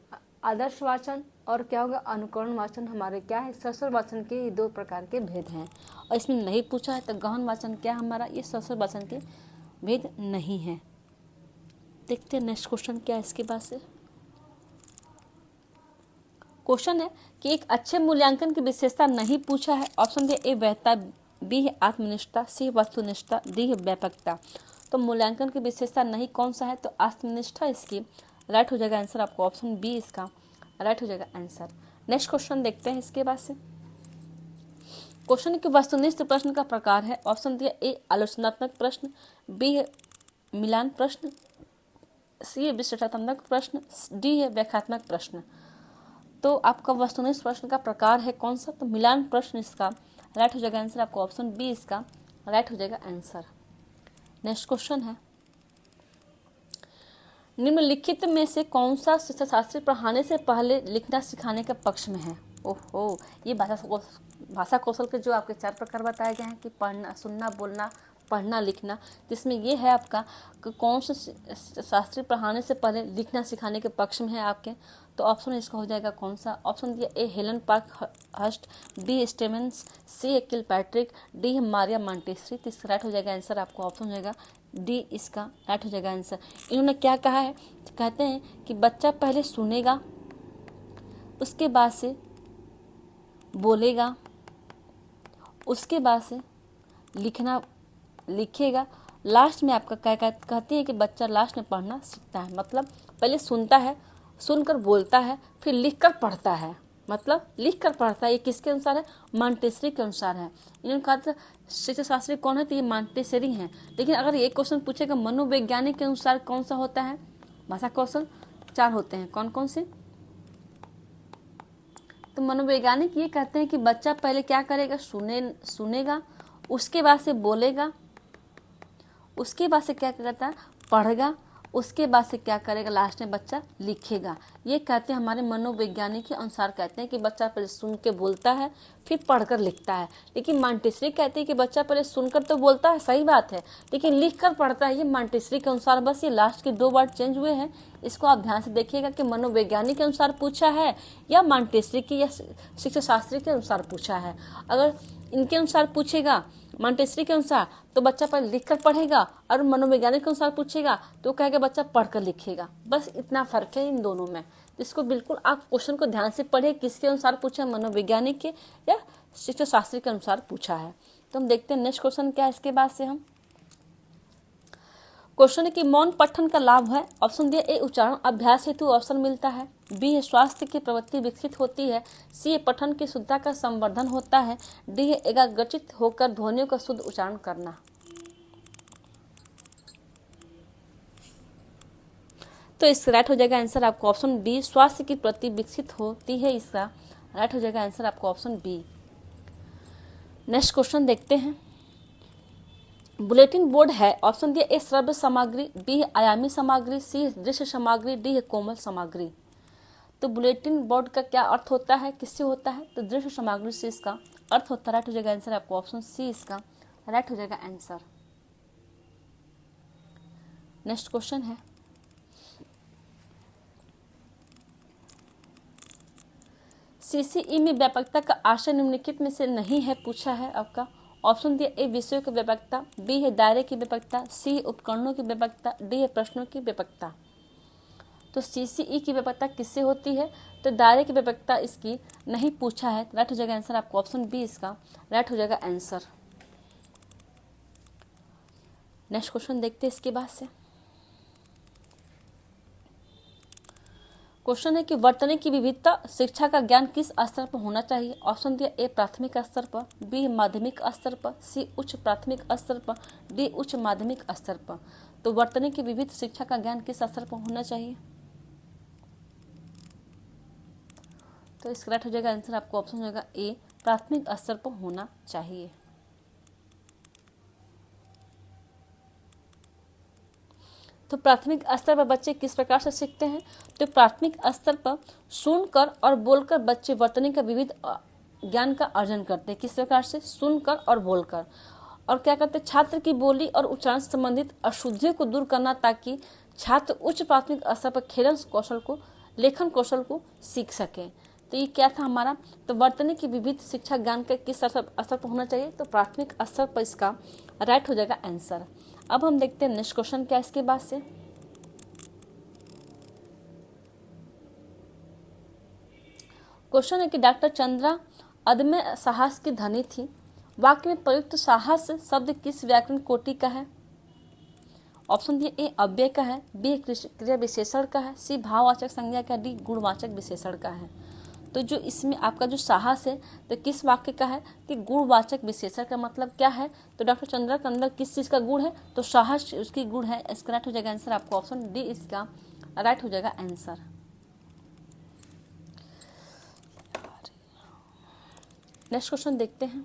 आदर्श वाचन और क्या होगा अनुकरण वाचन। हमारे क्या है सस्वर वाचन के 2 प्रकार के भेद हैं और इसमें नहीं पूछा है तो गहन वाचन क्या हमारा ये सस्वर वाचन के भेद नहीं है। देखते हैं नेक्स्ट क्वेश्चन क्या है इसके बाद से। क्वेश्चन है कि एक अच्छे मूल्यांकन की विशेषता नहीं पूछा है। ऑप्शन दे ए वैधता, बी है आत्मनिष्ठा, सी वस्तुनिष्ठा, डी है व्यापकता। तो मूल्यांकन की विशेषता नहीं कौन सा है तो आत्मनिष्ठा इसकी राइट हो जाएगा आंसर आपको ऑप्शन बी इसका राइट हो जाएगा आंसर। नेक्स्ट क्वेश्चन देखते हैं इसके बाद से। क्वेश्चन की वस्तुनिष्ठ प्रश्न का प्रकार है। ऑप्शन दिया ए आलोचनात्मक प्रश्न, बी है मिलान प्रश्न, सी है विश्लेषणात्मक प्रश्न, डी है व्याख्यात्मक प्रश्न। तो आपका वस्तुनिष्ठ प्रश्न का प्रकार है कौन सा तो मिलान प्रश्न इसका राइट हो जाएगा आंसर आपको ऑप्शन बी इसका राइट हो जाएगा आंसर। नेक्स्ट क्वेश्चन है निम्नलिखित में से कौन सा शिक्षा शास्त्री पढ़ाने से पहले लिखना सिखाने के पक्ष में है। ओहो, ये भाषा कौशल के जो आपके 4 प्रकार बताए गए हैं कि पढ़ना, सुनना, बोलना, पढ़ना लिखना, जिसमें ये है आपका कि कौन से शास्त्री पढ़ाने से पहले लिखना सिखाने के पक्ष में है आपके। तो ऑप्शन इसका हो जाएगा कौन सा? ऑप्शन दिया ए हेलन पार्क हस्ट, बी स्टेवेंस, सी किल पैट्रिक, डी मारिया मॉन्टेसरी। तो इसका राइट हो जाएगा आंसर आपको ऑप्शन हो जाएगा डी, इसका राइट हो जाएगा आंसर। इन्होंने क्या कहा है? कहते हैं कि बच्चा पहले सुनेगा, उसके बाद से बोलेगा, उसके बाद से लिखेगा, लास्ट में आपका क्या कहती है कि बच्चा लास्ट में पढ़ना सीखता है। मतलब पहले सुनता है, सुनकर बोलता है, फिर लिखकर पढ़ता है। मतलब लिखकर पढ़ता है। ये किसके अनुसार है? मॉन्टेसरी के अनुसार है। इन्होंने कहा था शिक्षा शास्त्री कौन है? तो ये मॉन्टेसरी हैं। लेकिन अगर ये क्वेश्चन पूछेगा मनोवैज्ञानिक के अनुसार कौन सा होता है? भाषा कौशल 4 होते हैं। कौन कौन से? तो मनोवैज्ञानिक ये कहते हैं कि बच्चा पहले क्या करेगा? सुनेगा, उसके बाद से बोलेगा, उसके बाद से क्या करता है? पढ़ेगा, उसके बाद से क्या करेगा? लास्ट में बच्चा लिखेगा। ये कहते हैं हमारे मनोवैज्ञानिक के अनुसार कहते हैं कि बच्चा पहले सुन के बोलता है, फिर पढ़कर लिखता है। लेकिन मॉन्टेसरी कहते हैं कि बच्चा पहले सुनकर तो बोलता है, सही बात है, लेकिन लिखकर पढ़ता है। ये मॉन्टेसरी के अनुसार, बस ये लास्ट के 2 वर्ड चेंज हुए हैं। इसको आप ध्यान से देखिएगा कि मनोवैज्ञानिक के अनुसार पूछा है या मॉन्टेसरी की या शिक्षा शास्त्री के अनुसार पूछा है। अगर इनके अनुसार पूछेगा, मॉन्टेसरी के अनुसार, तो बच्चा पहले लिखकर पढ़ेगा, और मनोवैज्ञानिक के अनुसार पूछेगा तो कहेगा बच्चा पढ़कर लिखेगा। बस इतना फर्क है इन दोनों में। इसको बिल्कुल आप क्वेश्चन को ध्यान से पढ़े, किसके अनुसार पूछा है? मनोवैज्ञानिक के या शिक्षा शास्त्री के अनुसार पूछा है। तो हम देखते हैं नेक्स्ट क्वेश्चन क्या है। इसके बाद से हम क्वेश्चन है कि मौन पठन का लाभ है। ऑप्शन दिया ए उच्चारण अभ्यास हेतु अवसर मिलता है, बी है स्वास्थ्य की प्रवृत्ति विकसित होती है, सी पठन की शुद्धता का संवर्धन होता है, डी है एकाग्रचित होकर ध्वनियों का शुद्ध उच्चारण करना। तो इसका राइट हो जाएगा आंसर आपको ऑप्शन बी, स्वास्थ्य की प्रवृत्ति विकसित होती है। इसका राइट हो जाएगा आंसर आपको ऑप्शन बी। नेक्स्ट क्वेश्चन देखते हैं। बुलेटिन बोर्ड है। ऑप्शन दिया ए श्रव्य सामग्री, बी है आयामी सामग्री, सी है दृश्य सामग्री, डी है कोमल सामग्री। तो बुलेटिन बोर्ड का क्या अर्थ होता है? किससे होता है? तो दृश्य सामग्री से इसका अर्थ होता है। राइट हो जाएगा आंसर आपको ऑप्शन सी, इसका राइट हो जाएगा आंसर। नेक्स्ट क्वेश्चन है सीसीई में व्यापकता का आशय निम्नलिखित में से नहीं है, पूछा है आपका। ऑप्शन दिया ए विषयों की व्यापकता, बी है दायरे की व्यापकता, सी उपकरणों की व्यापकता, डी है प्रश्नों की व्यापकता। तो सीसीई की व्यापकता किससे होती है? तो दायरे की व्यापकता इसकी नहीं पूछा है। राइट हो जाएगा आंसर आपको ऑप्शन बी, इसका राइट हो जाएगा आंसर। नेक्स्ट क्वेश्चन देखते हैं इसके बाद से। क्वेश्चन है कि वर्तनी की विविधता शिक्षा का ज्ञान किस स्तर पर होना चाहिए? ऑप्शन दिया ए प्राथमिक स्तर पर, बी माध्यमिक स्तर पर, सी उच्च प्राथमिक स्तर पर, डी उच्च माध्यमिक स्तर पर। तो वर्तनी की विविध शिक्षा का ज्ञान किस स्तर पर होना चाहिए? तो इसका राइट हो जाएगा आंसर आपको ऑप्शन हो जाएगा ए, प्राथमिक स्तर पर होना चाहिए। तो प्राथमिक स्तर पर बच्चे किस प्रकार से सीखते हैं? तो प्राथमिक स्तर पर सुनकर और बोलकर बच्चे वर्तनी का विविध ज्ञान का अर्जन करते हैं। किस प्रकार से? सुनकर और बोलकर। और क्या करते हैं? छात्र की बोली और उच्चारण से संबंधित अशुद्धियों को दूर करना, ताकि छात्र उच्च प्राथमिक स्तर पर खेलन कौशल को, लेखन कौशल को सीख सके। तो ये क्या था हमारा? तो वर्तनी की विविध शिक्षा ज्ञान का किस स्तर पर होना चाहिए? तो प्राथमिक स्तर पर इसका राइट हो जाएगा आंसर। अब हम देखते हैं नेक्स्ट क्वेश्चन क्या इसके बाद से। क्वेश्चन है कि डॉक्टर चंद्रा अदम्य साहस की धनी थी। वाक्य में प्रयुक्त साहस शब्द किस व्याकरण कोटि का है? ऑप्शन दिए ए अव्यय का है, बी क्रिया विशेषण का है, सी भाववाचक संज्ञा का, डी गुणवाचक विशेषण का है। तो जो इसमें आपका जो साहस है तो किस वाक्य का है? कि गुणवाचक विशेषण का मतलब क्या है? तो डॉक्टर चंद्रा के अंदर किस चीज का गुण है? तो साहस उसकी गुण है। इसका राइट हो जाएगा आंसर आपको ऑप्शन डी, इसका राइट हो जाएगा आंसर। नेक्स्ट क्वेश्चन देखते हैं।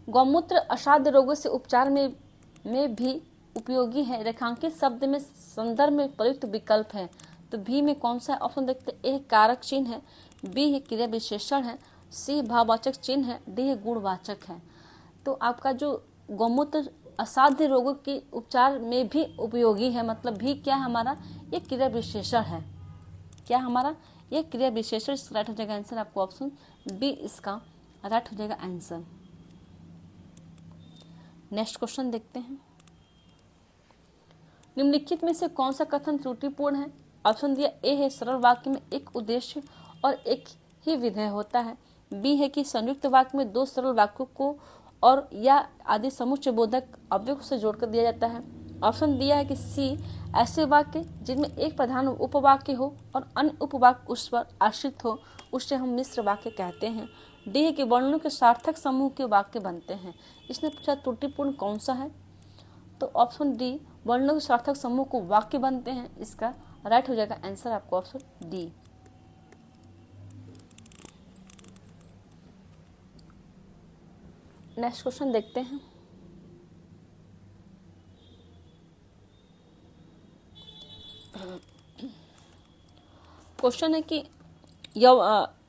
गौमूत्र असाध्य रोगों से उपचार में भी उपयोगी है। रेखांकित शब्द में संदर्भ में प्रयुक्त विकल्प है। तो बी में कौन सा है? ऑप्शन देखते हैं। ए कारक चिन्ह है, बी है क्रिया विशेषण है, सी भाववाचक चिन्ह है, डी है गुणवाचक है। तो आपका जो गौमूत्र असाध्य रोगों के उपचार में भी उपयोगी है, मतलब भी क्या हमारा ये क्रिया विशेषण है, क्या हमारा ये क्रिया विशेषण। इसका राइट हो जाएगा आंसर आपको ऑप्शन बी इसका राइट हो जाएगा आंसर। नेक्स्ट क्वेश्चन देखते हैं। निम्नलिखित में से कौन सा कथन त्रुटिपूर्ण है। ऑप्शन दिया ए है सरल वाक्य में एक उद्देश्य और एक ही विधेय होता है। बी है कि संयुक्त वाक्य में दो सरल वाक्यों को और या आदि समुच्चय बोधक अवयव से जोड़कर दिया जाता है। ऑप्शन दिया है कि सी ऐसे वाक्य जिनमें एक प्रधान उपवाक्य हो और अन्य उपवाक्य उस पर आश्रित हो उसे हम मिश्र वाक्य कहते हैं। डी है कि वर्णों के सार्थक समूह के वाक्य बनते हैं। इसने पूछा त्रुटिपूर्ण कौन सा है, तो ऑप्शन डी वर्णों के सार्थक समूह को वाक्य बनते हैं। इसका राइट हो जाएगा आंसर आपको ऑप्शन डी। नेक्स्ट क्वेश्चन देखते हैं। क्वेश्चन है कि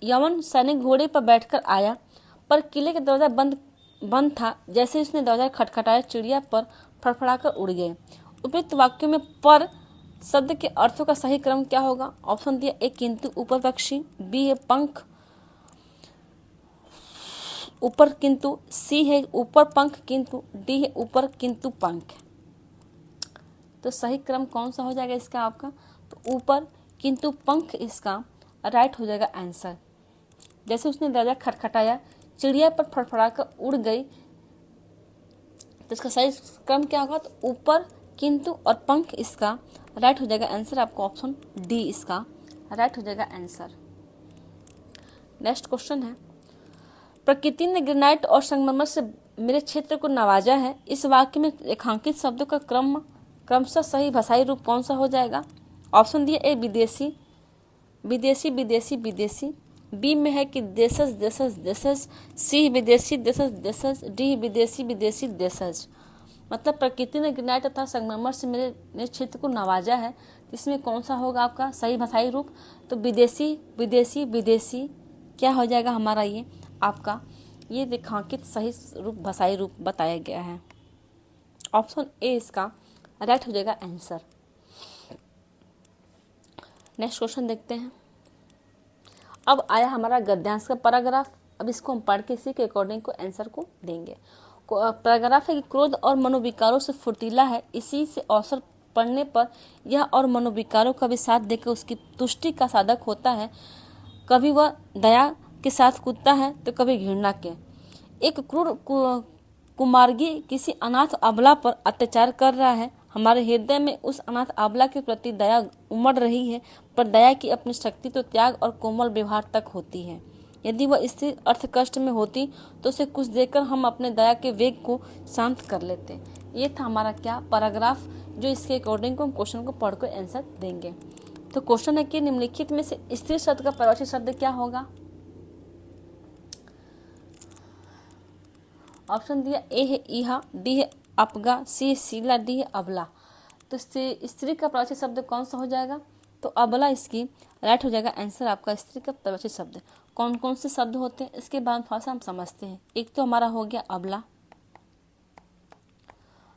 यवन सैनिक घोड़े पर बैठकर आया पर किले का दरवाजा बंद था। जैसे उसने दरवाजा खटखटाया चिड़िया पर फड़फड़ाकर उड़ गए। उपयुक्त वाक्यों में पर शब्द के अर्थों का सही क्रम क्या होगा। ऑप्शन दिया ए किंतु ऊपर पक्षी, बी है पंख ऊपर किंतु, सी है ऊपर पंख किंतु, डी है ऊपर किंतु पंख। तो सही क्रम कौन सा हो जाएगा इसका आपका, तो ऊपर किंतु पंख इसका राइट हो जाएगा आंसर। जैसे उसने दरवाजा खटखटाया चिड़िया पर फड़फड़ाकर उड़ गई, तो इसका सही क्रम क्या होगा, तो ऊपर किंतु और पंख इसका राइट हो जाएगा आंसर आपको ऑप्शन डी इसका राइट हो जाएगा आंसर। नेक्स्ट क्वेश्चन है प्रकृति ने ग्रेनाइट और संगमरमर से मेरे क्षेत्र को नवाजा है। इस वाक्य में रेखांकित शब्दों का क्रमशः सही भाषाई रूप कौन सा हो जाएगा। ऑप्शन दिया ए विदेशी विदेशी विदेशी विदेशी, बी में है कि देशज देशज देशज, सी विदेशी देशज देशज, डी विदेशी विदेशी देशज। मतलब प्रकृति ने ग्रेनाइट तथा संगमरमर से मेरे क्षेत्र को नवाजा है, इसमें कौन सा होगा आपका सही भाषाई रूप, तो विदेशी विदेशी विदेशी क्या हो जाएगा हमारा ये आपका ये रेखांकित सही रूप भाषाई रूप बताया गया है। ऑप्शन ए इसका राइट हो जाएगा आंसर। नेक्स्ट क्वेश्चन देखते हैं। अब आया हमारा गद्यांश का पैराग्राफ। अब इसको हम पढ़ के इसी के अकॉर्डिंग को आंसर को देंगे। पैराग्राफ है कि क्रोध और मनोविकारों से फुर्तीला है, इसी से अवसर पड़ने पर यह और मनोविकारों का भी साथ देकर उसकी तुष्टि का साधक होता है। कभी वह दया के साथ कूदता है तो कभी घृणा के। एक क्रूर कुमार्गी किसी अनाथ अबला पर अत्याचार कर रहा है। हमारे हृदय में उस अनाथ अबला के प्रति दया उमड़ रही है, पर दया की अपनी शक्ति तो त्याग और कोमल व्यवहार तक होती है। यदि वह स्थिर अर्थ कष्ट में होती तो उसे कुछ देकर हम अपने दया के वेग को शांत कर लेते। ये था हमारा क्या पैराग्राफ, जो इसके अकॉर्डिंग को हम क्वेश्चन को पढ़कर आंसर देंगे। तो क्वेश्चन है कि निम्नलिखित में से स्त्री शब्द का पर्यायवाची शब्द क्या होगा। ऑप्शन दिया ए है इहा, डी है अपगा, सी है शीला, डी है अबला। तो स्त्री का पर्यायवाची शब्द कौन सा हो जाएगा, तो अबला इसकी राइट हो जाएगा आंसर आपका। स्त्री का पर्यायवाची शब्द कौन कौन से शब्द होते हैं इसके बाद थोड़ा सा हम समझते हैं। एक तो हमारा हो गया अबला,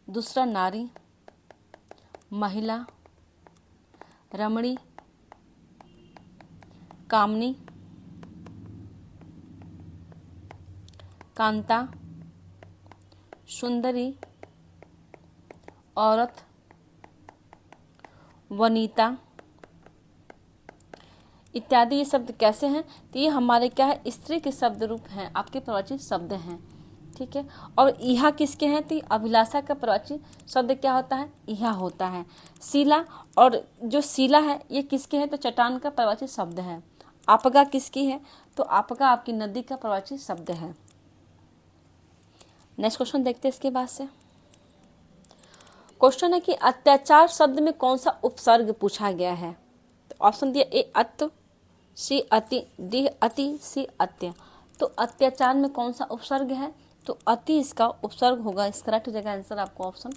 दूसरा नारी, महिला, रमणी, कामनी, कांता, सुंदरी, औरत, वनीता इत्यादि। ये शब्द कैसे हैं, तो ये हमारे क्या है स्त्री के शब्द रूप हैं, आपके पर्यायवाची शब्द हैं, ठीक है। और इहा किसके हैं, तो अभिलाषा का पर्यायवाची शब्द क्या होता है, इहा होता है। शीला और जो शीला है ये किसके हैं, तो चट्टान का पर्यायवाची शब्द है। आपगा किसकी है, तो आपगा आपकी नदी का पर्यायवाची शब्द है। नेक्स्ट क्वेश्चन देखते हैं इसके बाद से। क्वेश्चन है कि अत्याचार शब्द में कौन सा उपसर्ग पूछा गया है। तो ऑप्शन दिया ए अत, सी अति, डी अति, सी अत्य। तो अत्याचार में कौन सा उपसर्ग है, तो अति इसका उपसर्ग होगा। इसका राइट हो जाएगा आंसर आपको ऑप्शन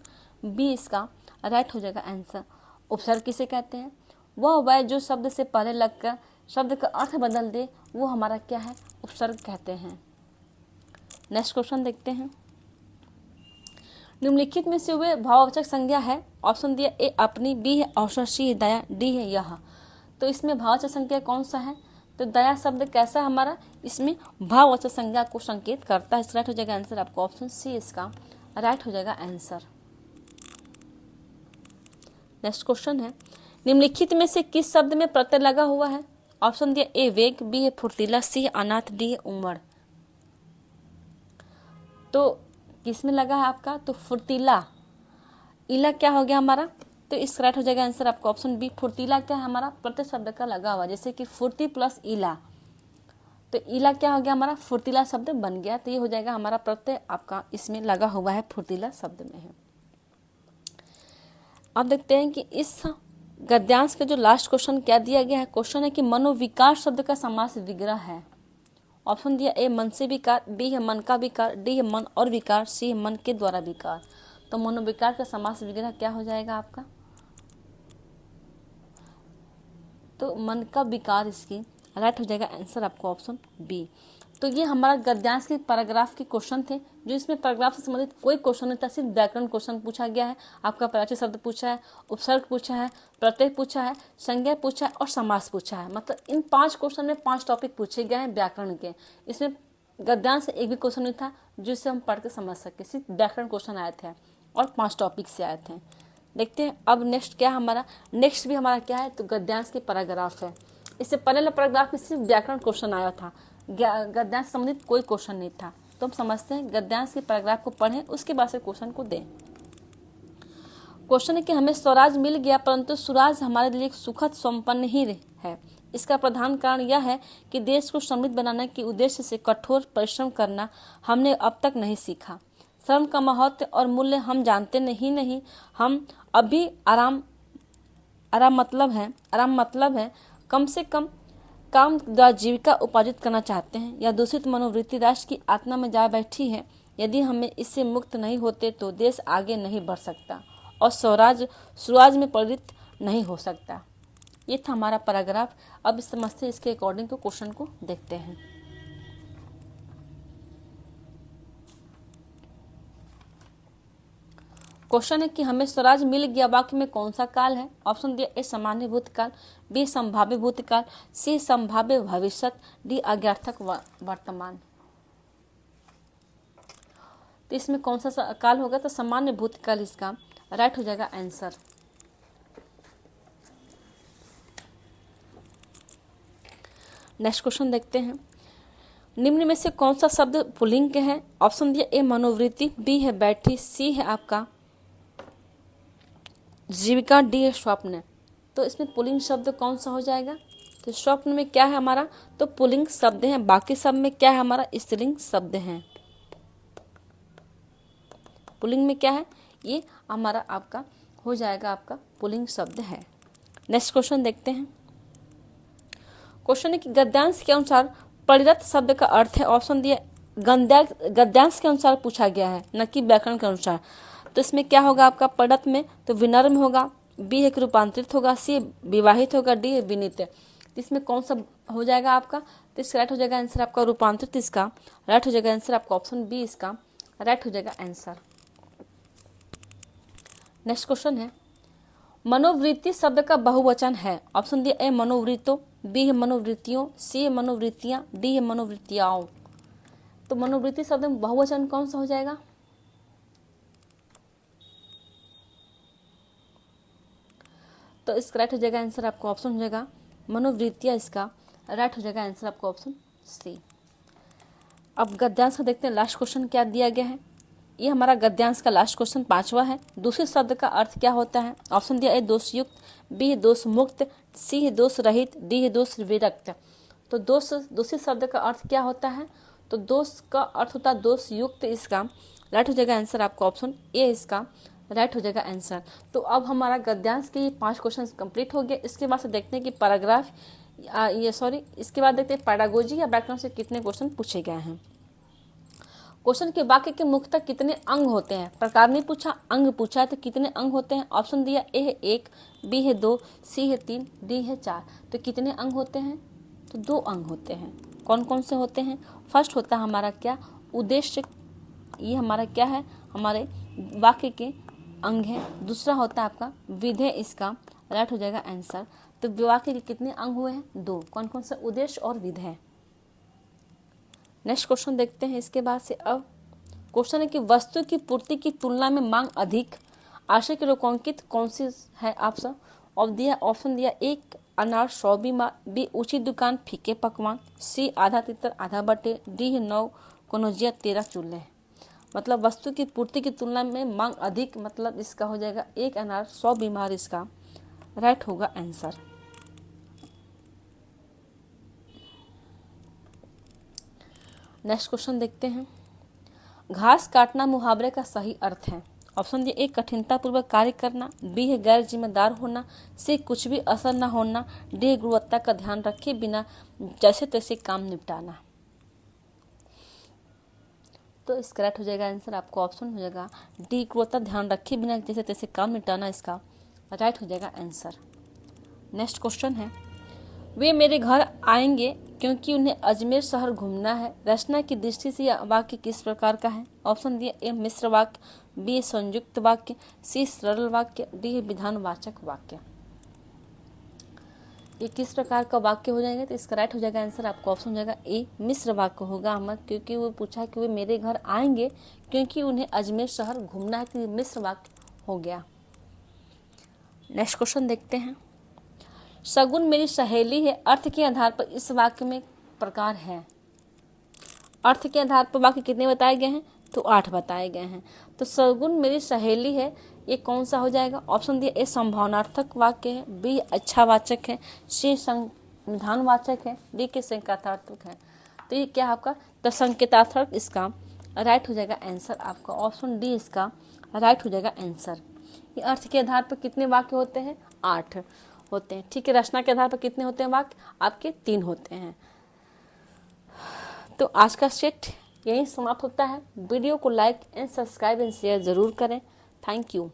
बी इसका राइट हो जाएगा आंसर। उपसर्ग किसे कहते हैं, वह वह जो शब्द से पहले लगकर शब्द का अर्थ बदल दे वो हमारा क्या है उपसर्ग कहते हैं। नेक्स्ट क्वेश्चन देखते हैं। निम्नलिखित में से वे भाववाचक संज्ञा है। ऑप्शन दिया ए अपनी, बी है अवसर, सी है दया, डी है यह। तो इसमें भाववाचक संज्ञा कौन सा है? तो दया शब्द कैसा हमारा? इसमें भाववाचक संज्ञा को संकेत करता है। इसका राइट हो जाएगा आंसर आपको ऑप्शन सी, इसका राइट हो जाएगा आंसर। नेक्स्ट क्वेश्चन है, निम्नलिखित में से किस शब्द में प्रत्यय लगा हुआ है? ऑप्शन दिया ए वेग, बी है फुर्तीला, सी है अनाथ, डी है उमड़। तो किस में लगा है आपका? तो फुर्तीला। इला क्या हो गया हमारा? तो इसका राइट हो जाएगा आंसर आपका ऑप्शन बी। फुर्तीला क्या है हमारा? प्रत्यय शब्द का लगा हुआ, जैसे कि फुर्ती प्लस इला, तो इला क्या हो गया हमारा? फुर्तीला शब्द बन गया। तो ये हो जाएगा हमारा प्रत्यय आपका इसमें लगा हुआ है, फुर्तीला शब्द में है। अब देखते हैं कि इस गद्यांश के जो लास्ट क्वेश्चन क्या दिया गया है। क्वेश्चन है कि मनोविकार शब्द का समास विग्रह है। ऑप्शन दिया ए मन से विकार, बी है मन का विकार, डी है मन और विकार, सी है मन के द्वारा विकार। तो मनोविकार का समास विग्रह क्या हो जाएगा आपका? तो मन का विकार, इसकी राइट हो जाएगा आंसर आपको ऑप्शन बी। तो ये हमारा गद्यांश के पैराग्राफ के क्वेश्चन थे। जो इसमें पैराग्राफ से संबंधित कोई क्वेश्चन नहीं था, सिर्फ व्याकरण क्वेश्चन पूछा गया है। आपका परिचय शब्द पूछा है, उपसर्ग पूछा है, प्रत्यय पूछा है, संज्ञा पूछा है और समास पूछा है। मतलब इन 5 क्वेश्चन में 5 टॉपिक पूछे गए हैं व्याकरण के। इसमें गद्यांश से एक भी क्वेश्चन नहीं था जिससे हम पढ़ के समझ सके, सिर्फ व्याकरण क्वेश्चन आए थे और 5 टॉपिक से आए थे। देखते हैं अब नेक्स्ट क्या हमारा। नेक्स्ट भी हमारा क्या है? तो गद्यांश के पैराग्राफ है। इससे पहले पैराग्राफ में सिर्फ व्याकरण क्वेश्चन आया था, गद्यांश संबंधित कोई क्वेश्चन नहीं था। तो हम समझते हैं गद्यांश के पैराग्राफ को पढ़ें, उसके बाद से क्वेश्चन को दें। क्वेश्चन है कि हमें स्वराज मिल गया, परंतु स्वराज हमारे लिए एक सुखद संपन्न ही है। इसका प्रधान कारण यह है कि देश को समृद्ध बनाने के उद्देश्य से कठोर परिश्रम करना हमने अब तक नहीं सीखा। श्रम का महत्व और मूल्य हम जानते नहीं। हम अभी आराम मतलब है कम से कम काम द्वारा जीविका उपार्जित करना चाहते हैं। यह दूषित मनोवृत्ति राष्ट्र की आत्मा में जा बैठी है। यदि हमें इससे मुक्त नहीं होते तो देश आगे नहीं बढ़ सकता और स्वराज में परिणत नहीं हो सकता। ये था हमारा पैराग्राफ। अब समझते इसके अकॉर्डिंग तो क्वेश्चन को देखते हैं। क्वेश्चन है कि हमें स्वराज मिल गया, वाक्य में कौन सा काल है? ऑप्शन दिया ए सामान्य भूतकाल, बी संभाव्य भूतकाल, सी संभाव्य भविष्य, डी आज्ञार्थक वर्तमान। तो इसमें कौन सा काल होगा? तो सामान्य भूतकाल इसका राइट हो जाएगा आंसर। नेक्स्ट क्वेश्चन देखते हैं, निम्न में से कौन सा शब्द पुल्लिंग है? ऑप्शन दिया ए मनोवृत्ति, बी है बैठी, सी है आपका जीविका, डी है स्वप्न। तो इसमें पुल्लिंग शब्द कौन सा हो जाएगा? तो स्वप्न में क्या है हमारा? तो पुल्लिंग शब्द है। बाकी सब में क्या है हमारा? स्त्रीलिंग शब्द है। पुल्लिंग में क्या है? ये हमारा आपका हो जाएगा, आपका पुल्लिंग शब्द है। नेक्स्ट क्वेश्चन देखते हैं। क्वेश्चन है कि गद्यांश के अनुसार परिरत शब्द का अर्थ है। ऑप्शन दिया गद्यांश के अनुसार पूछा गया है, न कि व्याकरण के अनुसार। तो इसमें क्या होगा आपका? परिरत में तो विनम्र होगा, बी है रूपांतरित होगा, सी विवाहित होगा, डी है विनीत। तो इसमें कौन सा हो जाएगा आपका? तो इसका राइट हो जाएगा आंसर आपका रूपांतरित, इसका राइट हो जाएगा आंसर आपका ऑप्शन बी, इसका राइट हो जाएगा आंसर। नेक्स्ट क्वेश्चन है, मनोवृत्ति शब्द का बहुवचन है। ऑप्शन दिया ए मनोवृत्तों, बी है मनोवृत्तियों, सी है मनोवृत्तियां, डी है मनोवृत्तियाओं। तो मनोवृत्ति शब्द में बहुवचन कौन सा हो जाएगा? तो इसका राइट हो जाएगा आंसर आपको ऑप्शन हो जाएगा मनोवृत्तियां, इसका राइट हो जाएगा आंसर आपको ऑप्शन सी। अब गद्यांश का देखते हैं लास्ट क्वेश्चन क्या दिया गया है। ये हमारा गद्यांश का लास्ट क्वेश्चन 5वां है। दूसरे शब्द का अर्थ क्या होता है? ऑप्शन दिया ए दोषयुक्त, बी है दोष मुक्त, सी है दोष रहित, डी है दोष विरक्त। तो दूसरे शब्द का अर्थ क्या होता है? तो दोष का अर्थ होता है दोष युक्त, इसका राइट हो जाएगा आंसर आपका ऑप्शन ए, इसका राइट हो जाएगा आंसर। तो अब हमारा गद्यांश के ये 5 क्वेश्चन कंप्लीट हो गए। इसके बाद से देखते हैं कि पैराग्राफ इसके बाद देखते हैं पैडागोजी या व्याकरण से कितने क्वेश्चन पूछे गए हैं। क्वेश्चन के वाक्य के मुख्यतः कितने अंग होते हैं? प्रकार नहीं पूछा, अंग पूछा है। तो कितने अंग होते हैं? ऑप्शन दिया ए है 1, बी है 2, सी है 3, डी है 4। तो कितने अंग होते हैं? तो 2 अंग होते हैं। कौन कौन से होते हैं? फर्स्ट होता है हमारा क्या? उद्देश्य। ये हमारा क्या है? हमारे वाक्य के अंग है। दूसरा होता है आपका विधेय, इसका राइट हो जाएगा आंसर। तो वाक्य के कितने अंग हुए हैं? 2। कौन कौन सा? उद्देश्य और विधेय। नेक्स्ट क्वेश्चन देखते हैं इसके बाद से। अब क्वेश्चन है कि वस्तु की पूर्ति की तुलना में मांग अधिक, आशय के रेखांकित कौन सी है? आप सब ऑप्शन दिया, 1 अनार 100 बीमार, बी ऊंची दुकान फीके पकवान, सी आधा तितर आधा बटे, डी 9 कनौजिया 13 चूल्हे। मतलब वस्तु की पूर्ति की तुलना में मांग अधिक, मतलब इसका हो जाएगा 1 अनार 100 बीमार, इसका राइट होगा आंसर। नेक्स्ट क्वेश्चन देखते हैं। घास काटना मुहावरे का सही अर्थ है। ऑप्शन डी, 1 कठिनता पूर्वक कार्य करना, बी है गैर जिम्मेदार होना, सी कुछ भी असर न होना, डी गुणवत्ता का ध्यान रखे बिना जैसे तैसे काम निपटाना। तो इसका राइट हो जाएगा आंसर आपको ऑप्शन हो जाएगा डी, गुणवत्ता ध्यान रखे बिना जैसे तैसे काम निपटाना, इसका राइट हो जाएगा आंसर। नेक्स्ट क्वेश्चन है, वे मेरे घर आएंगे क्योंकि उन्हें अजमेर शहर घूमना है। रचना की दृष्टि से यह वाक्य किस प्रकार का है? ऑप्शन दिया, ए मिश्र वाक्य, बी संयुक्त वाक्य, सी सरल वाक्य, डी विधानवाचक वाक्य। ये किस प्रकार का वाक्य हो जाएगा? तो इसका राइट हो जाएगा आंसर आपको ऑप्शन हो जाएगा ए, मिश्र वाक्य होगा हमारा, क्योंकि वो पूछा है कि वे मेरे घर आएंगे क्योंकि उन्हें अजमेर शहर घूमना है, तो ये मिश्र वाक्य हो गया। नेक्स्ट क्वेश्चन देखते हैं। शगुन मेरी सहेली है, अर्थ के आधार पर इस वाक्य में प्रकार है। अर्थ के आधार पर वाक्य कितने बताए गए हैं? तो 8 बताए गए हैं। तो शगुन मेरी सहेली है, ये कौन सा हो जाएगा? ऑप्शन दिया, ए संभावनार्थक वाक्य है, बी अच्छावाचक है, सी संविधानवाचक है, डी के संकेतार्थक है। तो ये क्या आपका? तो संकेतार्थक इसका राइट हो जाएगा आंसर आपका ऑप्शन डी, इसका राइट हो जाएगा आंसर। ये अर्थ के आधार पर कितने वाक्य होते हैं? 8 होते हैं। ठीक है, रचना के आधार पर कितने होते हैं वाक्य? आपके 3 होते हैं। तो आज का सेट यहीं समाप्त होता है। वीडियो को like and subscribe and share जरूर करें। Thank you.